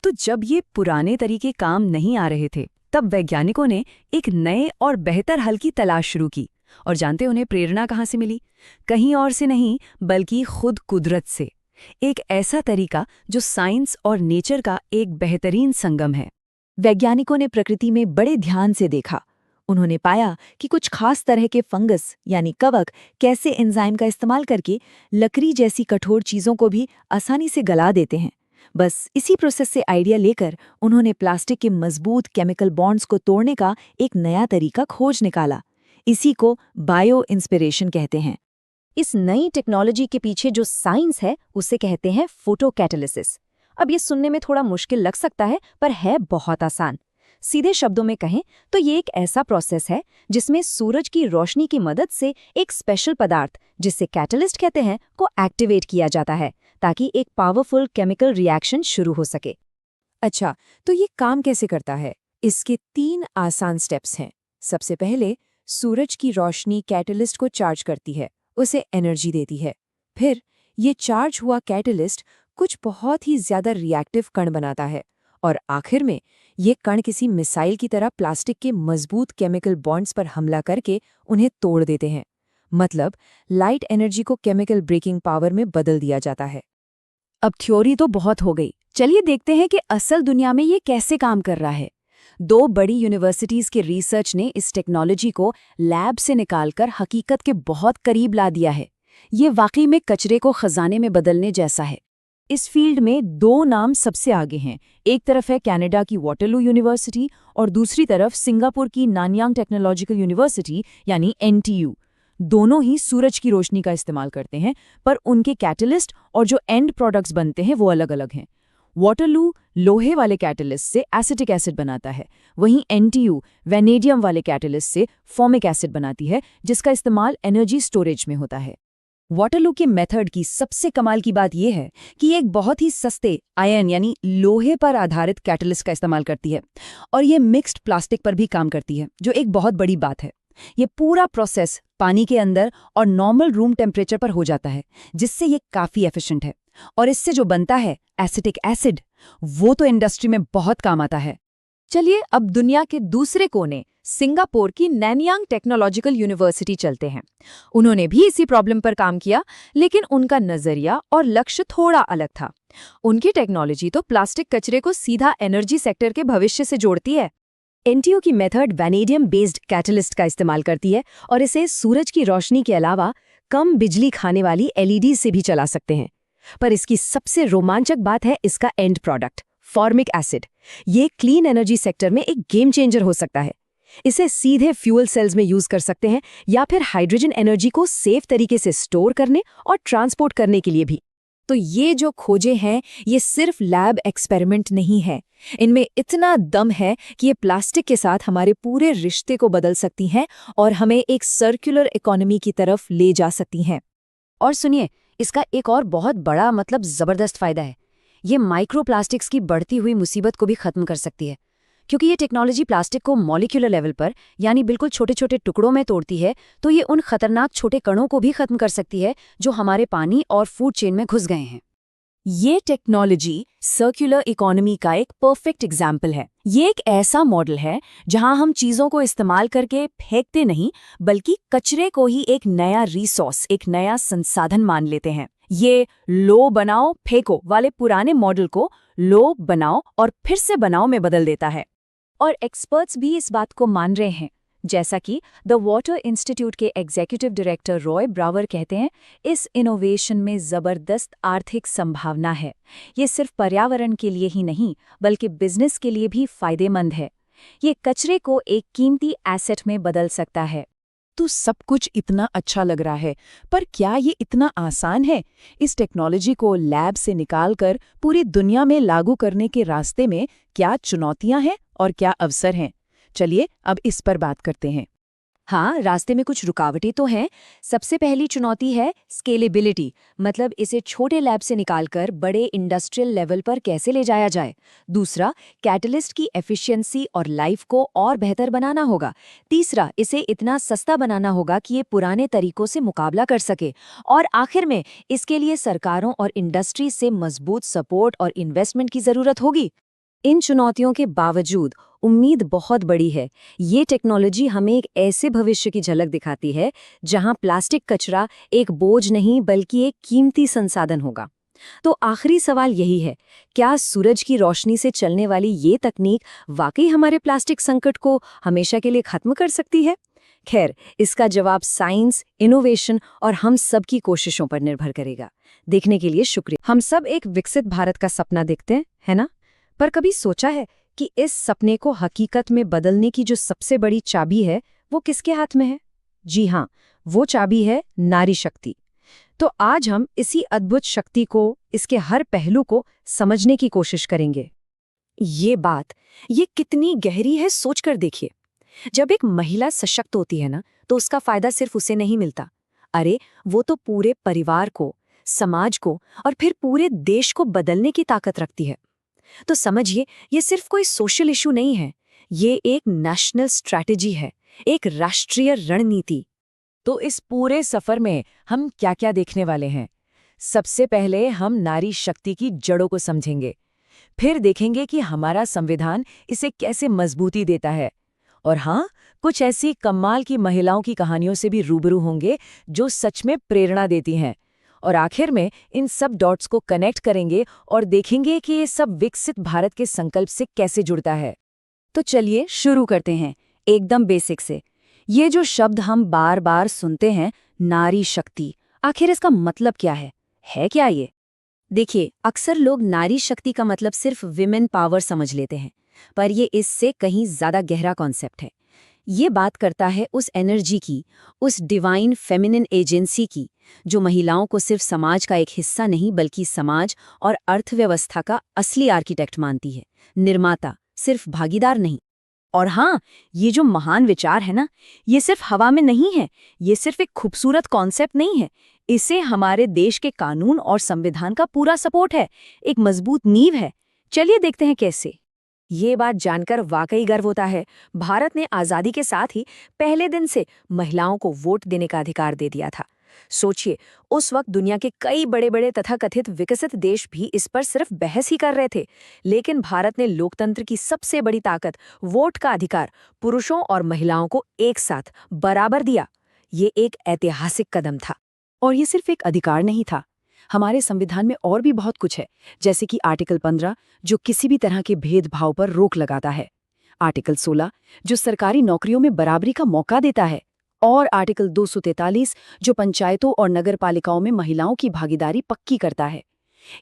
तो जब ये पुराने तरीके काम नहीं आ रहे थे, तब वैज्ञानिकों ने एक नए और बेहतर हल की तलाश शुरू की। और जानते उन्हें प्रेरणा कहाँ से मिली? कहीं और से नहीं, बल्कि खुद कुदरत से। एक ऐसा तरीका जो साइंस और नेचर का एक बेहतरीन संगम है। वैज्ञानिकों ने प्रकृति में बड़े ध्यान से देखा। उन्होंने पाया कि कुछ खास तरह के फंगस यानी कवक कैसे एंजाइम का इस्तेमाल करके लकड़ी जैसी कठोर चीज़ों को भी आसानी से गला देते हैं। बस इसी प्रोसेस से आइडिया लेकर उन्होंने प्लास्टिक के मजबूत केमिकल बॉन्ड्स को तोड़ने का एक नया तरीका खोज निकाला। इसी को बायो इंस्पिरेशन कहते हैं। इस नई टेक्नोलॉजी के पीछे जो साइंस है उसे कहते हैं फोटोकैटालिसिस। अब ये सुनने में थोड़ा मुश्किल लग सकता है, पर है बहुत आसान। सीधे शब्दों में कहें तो ये एक ऐसा प्रोसेस है जिसमें सूरज की रोशनी की मदद से एक स्पेशल पदार्थ, जिसे कैटलिस्ट कहते हैं, को एक्टिवेट किया जाता है ताकि एक पावरफुल केमिकल रिएक्शन शुरू हो सके। अच्छा, तो ये काम कैसे करता है? इसके 3 आसान स्टेप्स हैं। सबसे पहले, सूरज की रोशनी कैटलिस्ट को चार्ज करती है, उसे एनर्जी देती है। फिर ये चार्ज हुआ कैटलिस्ट कुछ बहुत ही ज्यादा रिएक्टिव कण बनाता है, और आखिर में ये कण किसी मिसाइल की तरह प्लास्टिक के मजबूत केमिकल बॉन्ड्स पर हमला करके उन्हें तोड़ देते हैं। मतलब लाइट एनर्जी को केमिकल ब्रेकिंग पावर में बदल दिया जाता है। अब थ्योरी तो बहुत हो गई, चलिए देखते हैं कि असल दुनिया में ये कैसे काम कर रहा है। 2 बड़ी यूनिवर्सिटीज के रिसर्च ने इस टेक्नोलॉजी को लैब से निकालकर हकीकत के बहुत करीब ला दिया है। ये वाकई में कचरे को खजाने में बदलने जैसा है। इस फील्ड में 2 नाम सबसे आगे हैं। एक तरफ है कनाडा की वाटरलू यूनिवर्सिटी और दूसरी तरफ सिंगापुर की नानयांग टेक्नोलॉजिकल यूनिवर्सिटी यानी NTU। दोनों ही सूरज की रोशनी का इस्तेमाल करते हैं, पर उनके कैटलिस्ट और जो एंड प्रोडक्ट्स बनते हैं वो अलग-अलग हैं। वाटरलू लोहे वाले कैटलिस्ट से एसिटिक एसिड बनाता है, वहीं NTU वैनेडियम वाले कैटलिस्ट से फॉर्मिक एसिड बनाती है, जिसका इस्तेमाल एनर्जी स्टोरेज में होता है। वाटरलू के मेथड की सबसे कमाल की बात यह है कि ये एक बहुत ही सस्ते आयन यानी लोहे पर आधारित कैटलिस्ट का इस्तेमाल करती है, और ये मिक्स्ड प्लास्टिक पर भी काम करती है, जो एक बहुत बड़ी बात है। ये पूरा प्रोसेस पानी के अंदर और नॉर्मल रूम टेम्परेचर पर हो जाता है, जिससे ये काफ़ी एफिशिएंट है। और इससे जो बनता है एसिटिक एसिड, वो तो इंडस्ट्री में बहुत काम आता है। चलिए अब दुनिया के दूसरे कोने सिंगापुर की नैनयांग टेक्नोलॉजिकल यूनिवर्सिटी चलते हैं। उन्होंने भी इसी प्रॉब्लम पर काम किया, लेकिन उनका नजरिया और लक्ष्य थोड़ा अलग था। उनकी टेक्नोलॉजी तो प्लास्टिक कचरे को सीधा एनर्जी सेक्टर के भविष्य से जोड़ती है। एनटीओ की मेथड वैनेडियम बेस्ड कैटलिस्ट का इस्तेमाल करती है और इसे सूरज की रोशनी के अलावा कम बिजली खाने वाली एलईडी से भी चला सकते हैं। पर इसकी सबसे रोमांचक बात है इसका एंड प्रोडक्ट, फॉर्मिक एसिड। ये क्लीन एनर्जी सेक्टर में एक गेम चेंजर हो सकता है। इसे सीधे फ्यूल सेल्स में यूज कर सकते हैं या फिर हाइड्रोजन एनर्जी को सेफ तरीके से स्टोर करने और ट्रांसपोर्ट करने के लिए भी। तो ये जो खोजें हैं ये सिर्फ लैब एक्सपेरिमेंट नहीं है, इनमें इतना दम है कि ये प्लास्टिक के साथ हमारे पूरे रिश्ते को बदल सकती हैं और हमें एक सर्कुलर इकोनॉमी की तरफ ले जा सकती हैं। और सुनिए, इसका एक और बहुत बड़ा मतलब जबरदस्त फायदा है। ये माइक्रोप्लास्टिक्स की बढ़ती हुई मुसीबत को भी खत्म कर सकती है, क्योंकि ये टेक्नोलॉजी प्लास्टिक को मॉलिक्यूलर लेवल पर यानी बिल्कुल छोटे छोटे टुकड़ों में तोड़ती है, तो ये उन खतरनाक छोटे कणों को भी खत्म कर सकती है जो हमारे पानी और फूड चेन में घुस गए हैं। ये टेक्नोलॉजी सर्कुलर इकोनॉमी का एक परफेक्ट एग्जाम्पल है। ये एक ऐसा मॉडल है जहां हम चीजों को इस्तेमाल करके फेंकते नहीं, बल्कि कचरे को ही एक नया रिसोर्स, एक नया संसाधन मान लेते हैं। ये लो बनाओ फेंको वाले पुराने मॉडल को लो बनाओ और फिर से बनाओ में बदल देता है। और एक्सपर्ट्स भी इस बात को मान रहे हैं। जैसा कि द वाटर इंस्टीट्यूट के एग्जीक्यूटिव डायरेक्टर रॉय ब्रावर कहते हैं, इस इनोवेशन में जबरदस्त आर्थिक संभावना है। ये सिर्फ पर्यावरण के लिए ही नहीं बल्कि बिजनेस के लिए भी फायदेमंद है। ये कचरे को एक कीमती एसेट में बदल सकता है। तो सब कुछ इतना अच्छा लग रहा है, पर क्या ये इतना आसान है? इस टेक्नोलॉजी को लैब से निकालकर पूरी दुनिया में लागू करने के रास्ते में क्या चुनौतियां हैं और क्या अवसर हैं? चलिए अब इस पर बात करते हैं। हाँ, रास्ते में कुछ रुकावटें तो हैं। सबसे पहली चुनौती है स्केलेबिलिटी, मतलब इसे छोटे लैब से निकालकर बड़े इंडस्ट्रियल लेवल पर कैसे ले जाया जाए। दूसरा, कैटलिस्ट की एफिशिएंसी और लाइफ को और बेहतर बनाना होगा। तीसरा, इसे इतना सस्ता बनाना होगा कि ये पुराने तरीकों से मुकाबला कर सके। और आखिर में इसके लिए सरकारों और इंडस्ट्री से मजबूत सपोर्ट और इन्वेस्टमेंट की जरूरत होगी। इन चुनौतियों के बावजूद उम्मीद बहुत बड़ी है। ये टेक्नोलॉजी हमें एक ऐसे भविष्य की झलक दिखाती है जहां प्लास्टिक कचरा एक बोझ नहीं बल्कि एक कीमती संसाधन होगा। तो आखिरी सवाल यही है, क्या सूरज की रोशनी से चलने वाली ये तकनीक वाकई हमारे प्लास्टिक संकट को हमेशा के लिए खत्म कर सकती है? खैर, इसका जवाब साइंस, इनोवेशन और हम सब की कोशिशों पर निर्भर करेगा। देखने के लिए शुक्रिया। हम सब एक विकसित भारत का सपना देखते हैं, है ना? पर कभी सोचा है कि इस सपने को हकीकत में बदलने की जो सबसे बड़ी चाबी है वो किसके हाथ में है? जी हाँ, वो चाबी है नारी शक्ति। तो आज हम इसी अद्भुत शक्ति को, इसके हर पहलू को समझने की कोशिश करेंगे। ये कितनी गहरी है, सोचकर देखिए। जब एक महिला सशक्त होती है ना, तो उसका फायदा सिर्फ उसे नहीं मिलता। अरे, वो तो पूरे परिवार को, समाज को और फिर पूरे देश को बदलने की ताकत रखती है। तो समझिए, ये सिर्फ कोई सोशल इशू नहीं है, ये एक नेशनल स्ट्रैटेजी है, एक राष्ट्रीय रणनीति। तो इस पूरे सफर में हम क्या-क्या देखने वाले हैं? सबसे पहले हम नारी शक्ति की जड़ों को समझेंगे। फिर देखेंगे कि हमारा संविधान इसे कैसे मजबूती देता है। और हाँ, कुछ ऐसी कमाल की महिलाओं की कहानियों से भी रूबरू होंगे जो सच में प्रेरणा देती हैं। और आखिर में इन सब डॉट्स को कनेक्ट करेंगे और देखेंगे कि ये सब विकसित भारत के संकल्प से कैसे जुड़ता है। तो चलिए शुरू करते हैं, एकदम बेसिक से। ये जो शब्द हम बार बार सुनते हैं, नारी शक्ति, आखिर इसका मतलब क्या है क्या ये? देखिए, अक्सर लोग नारी शक्ति का मतलब सिर्फ विमेन पावर समझ लेते हैं, पर ये इससे कहीं ज्यादा गहरा कॉन्सेप्ट है। ये बात करता है उस एनर्जी की, उस डिवाइन फेमिनिन एजेंसी की, जो महिलाओं को सिर्फ समाज का एक हिस्सा नहीं बल्कि समाज और अर्थव्यवस्था का असली आर्किटेक्ट मानती है, निर्माता, सिर्फ भागीदार नहीं। और हाँ, ये जो महान विचार है ना, ये सिर्फ हवा में नहीं है, ये सिर्फ एक खूबसूरत कॉन्सेप्ट नहीं है, इसे हमारे देश के कानून और संविधान का पूरा सपोर्ट है, एक मजबूत नींव है। चलिए देखते हैं कैसे। ये बात जानकर वाकई गर्व होता है। भारत ने आज़ादी के साथ ही पहले दिन से महिलाओं को वोट देने का अधिकार दे दिया था। सोचिए, उस वक्त दुनिया के कई बड़े बड़े तथाकथित विकसित देश भी इस पर सिर्फ बहस ही कर रहे थे, लेकिन भारत ने लोकतंत्र की सबसे बड़ी ताकत, वोट का अधिकार, पुरुषों और महिलाओं को एक साथ बराबर दिया। ये एक ऐतिहासिक कदम था। और ये सिर्फ एक अधिकार नहीं था, हमारे संविधान में और भी बहुत कुछ है, जैसे कि आर्टिकल 15 जो किसी भी तरह के भेदभाव पर रोक लगाता है। आर्टिकल 16 जो सरकारी नौकरियों में बराबरी का मौका देता है, और आर्टिकल 243 जो पंचायतों और नगरपालिकाओं में महिलाओं की भागीदारी पक्की करता है।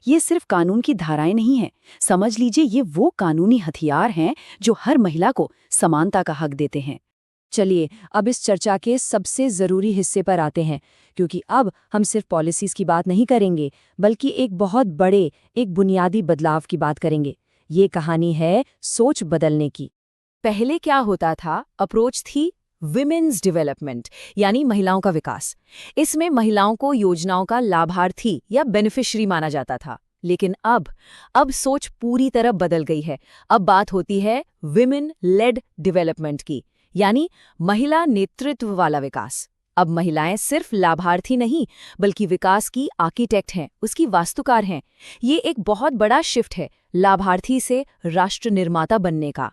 ये सिर्फ कानून की धाराएं नहीं हैं, समझ लीजिए ये वो कानूनी हथियार हैं जो हर महिला को समानता का हक देते हैं। चलिए अब इस चर्चा के सबसे ज़रूरी हिस्से पर आते हैं, क्योंकि अब हम सिर्फ पॉलिसीज़ की बात नहीं करेंगे बल्कि एक बहुत बड़े, एक बुनियादी बदलाव की बात करेंगे। ये कहानी है सोच बदलने की। पहले क्या होता था? अप्रोच थी विमेन्स डेवलपमेंट, यानी महिलाओं का विकास। इसमें महिलाओं को योजनाओं का लाभार्थी या बेनिफिशियरी माना जाता था। लेकिन अब सोच पूरी तरह बदल गई है। अब बात होती है विमेन लेड डेवलपमेंट की, यानी महिला नेतृत्व वाला विकास। अब महिलाएं सिर्फ लाभार्थी नहीं बल्कि विकास की आर्किटेक्ट हैं, उसकी वास्तुकार हैं। ये एक बहुत बड़ा शिफ्ट है, लाभार्थी से राष्ट्र निर्माता बनने का।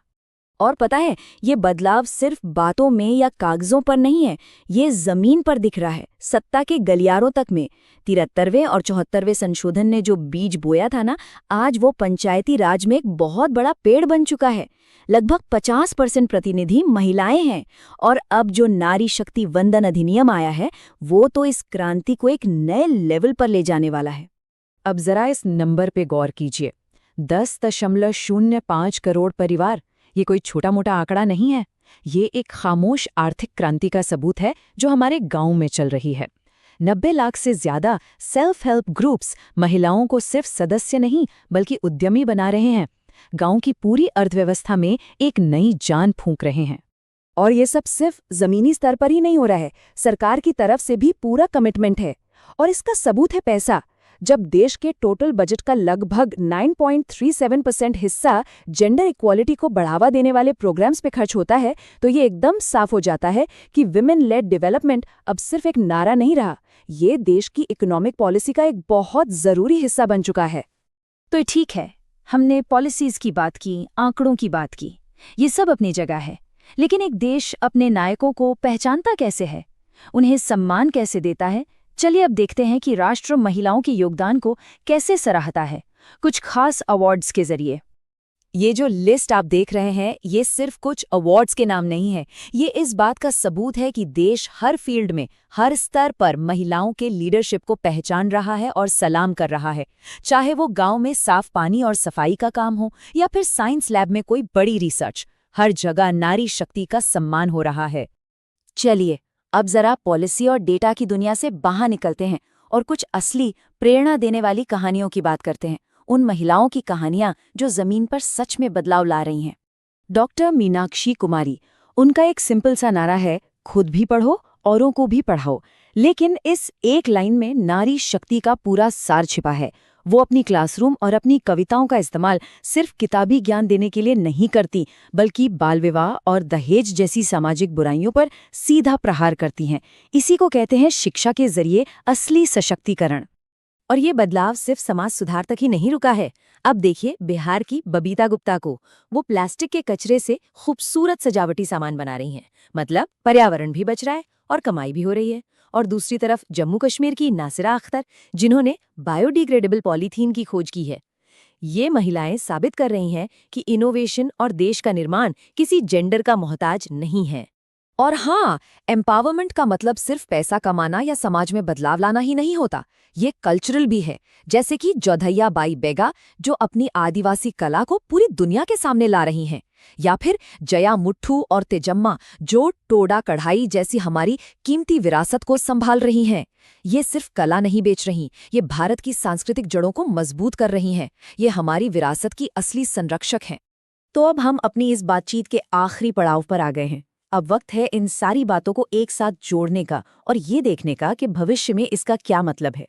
और पता है, ये बदलाव सिर्फ बातों में या कागजों पर नहीं है, ये जमीन पर दिख रहा है, सत्ता के गलियारों तक में। 73वें और 74वें संशोधन ने जो बीज बोया था ना, आज वो पंचायती राज में एक बहुत बड़ा पेड़ बन चुका है। लगभग 50% प्रतिनिधि महिलाएं हैं, और अब जो नारी शक्ति वंदन अधिनियम आया है, वो तो इस क्रांति को एक नए लेवल पर ले जाने वाला है। अब जरा इस नंबर पे गौर कीजिए, 10.05 करोड़ परिवार। ये कोई छोटा मोटा आंकड़ा नहीं है, ये एक खामोश आर्थिक क्रांति का सबूत है जो हमारे गांव में चल रही है। 90 लाख से ज्यादा सेल्फ हेल्प ग्रुप्स महिलाओं को सिर्फ सदस्य नहीं बल्कि उद्यमी बना रहे हैं, गांव की पूरी अर्थव्यवस्था में एक नई जान फूंक रहे हैं। और ये सब सिर्फ जमीनी स्तर पर ही नहीं हो रहा है, सरकार की तरफ से भी पूरा कमिटमेंट है। और इसका सबूत है पैसा। जब देश के टोटल बजट का लगभग 9.37% हिस्सा जेंडर इक्वालिटी को बढ़ावा देने वाले प्रोग्राम्स पे खर्च होता है, तो ये एकदम साफ हो जाता है कि विमेन लेड डेवलपमेंट अब सिर्फ एक नारा नहीं रहा, ये देश की इकोनॉमिक पॉलिसी का एक बहुत जरूरी हिस्सा बन चुका है। तो ठीक है, हमने पॉलिसीज की बात की, आंकड़ों की बात की, ये सब अपनी जगह है। लेकिन एक देश अपने नायकों को पहचानता कैसे है, उन्हें सम्मान कैसे देता है? चलिए अब देखते हैं कि राष्ट्र महिलाओं के योगदान को कैसे सराहता है, कुछ खास अवार्ड्स के जरिए। ये जो लिस्ट आप देख रहे हैं, ये सिर्फ कुछ अवार्ड्स के नाम नहीं है, ये इस बात का सबूत है कि देश हर फील्ड में, हर स्तर पर महिलाओं के लीडरशिप को पहचान रहा है और सलाम कर रहा है। चाहे वो गांव में साफ पानी और सफाई का काम हो या फिर साइंस लैब में कोई बड़ी रिसर्च, हर जगह नारी शक्ति का सम्मान हो रहा है। चलिए अब जरा पॉलिसी और डेटा की दुनिया से बाहर निकलते हैं और कुछ असली प्रेरणा देने वाली कहानियों की बात करते हैं, उन महिलाओं की कहानियां जो जमीन पर सच में बदलाव ला रही हैं। डॉक्टर मीनाक्षी कुमारी, उनका एक सिंपल सा नारा है, खुद भी पढ़ो औरों को भी पढ़ाओ। लेकिन इस एक लाइन में नारी शक्ति का पूरा सार छिपा है। वो अपनी क्लासरूम और अपनी कविताओं का इस्तेमाल सिर्फ किताबी ज्ञान देने के लिए नहीं करती, बल्कि बाल विवाह और दहेज जैसी सामाजिक बुराइयों पर सीधा प्रहार करती हैं। इसी को कहते हैं शिक्षा के जरिए असली सशक्तिकरण। और ये बदलाव सिर्फ समाज सुधार तक ही नहीं रुका है। अब देखिए बिहार की बबीता गुप्ता को, वो प्लास्टिक के कचरे से खूबसूरत सजावटी सामान बना रही हैं। मतलब पर्यावरण भी बच रहा है और कमाई भी हो रही है। और दूसरी तरफ जम्मू कश्मीर की नासिरा अख्तर, जिन्होंने बायोडिग्रेडेबल पॉलीथीन की खोज की है। ये महिलाएं साबित कर रही हैं कि इनोवेशन और देश का निर्माण किसी जेंडर का मोहताज नहीं है। और हाँ, एम्पावरमेंट का मतलब सिर्फ पैसा कमाना या समाज में बदलाव लाना ही नहीं होता, ये कल्चरल भी है। जैसे कि जोधैया बाई बेगा, जो अपनी आदिवासी कला को पूरी दुनिया के सामने ला रही हैं, या फिर जया मुट्ठू और तेजम्मा, जो टोडा कढ़ाई जैसी हमारी कीमती विरासत को संभाल रही हैं। ये सिर्फ कला नहीं बेच रही, ये भारत की सांस्कृतिक जड़ों को मजबूत कर रही हैं। ये हमारी विरासत की असली संरक्षक हैं। तो अब हम अपनी इस बातचीत के आखिरी पड़ाव पर आ गए हैं। अब वक्त है इन सारी बातों को एक साथ जोड़ने का और ये देखने का कि भविष्य में इसका क्या मतलब है।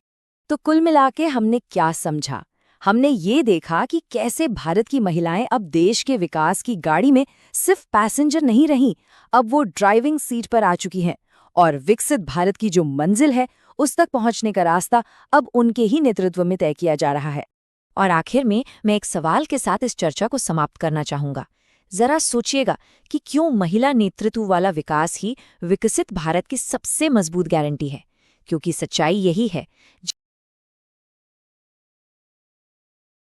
तो कुल मिलाके हमने क्या समझा? हमने ये देखा कि कैसे भारत की महिलाएं अब देश के विकास की गाड़ी में सिर्फ पैसेंजर नहीं रहीं, अब वो ड्राइविंग सीट पर आ चुकी हैं, और विकसित भारत की जो मंजिल है उस तक पहुंचने का रास्ता अब उनके ही नेतृत्व में तय किया जा रहा है। और आखिर में मैं एक सवाल के साथ इस चर्चा को समाप्त करना चाहूंगा। जरा सोचिएगा कि क्यों महिला नेतृत्व वाला विकास ही विकसित भारत की सबसे मजबूत गारंटी है? क्योंकि सच्चाई यही है,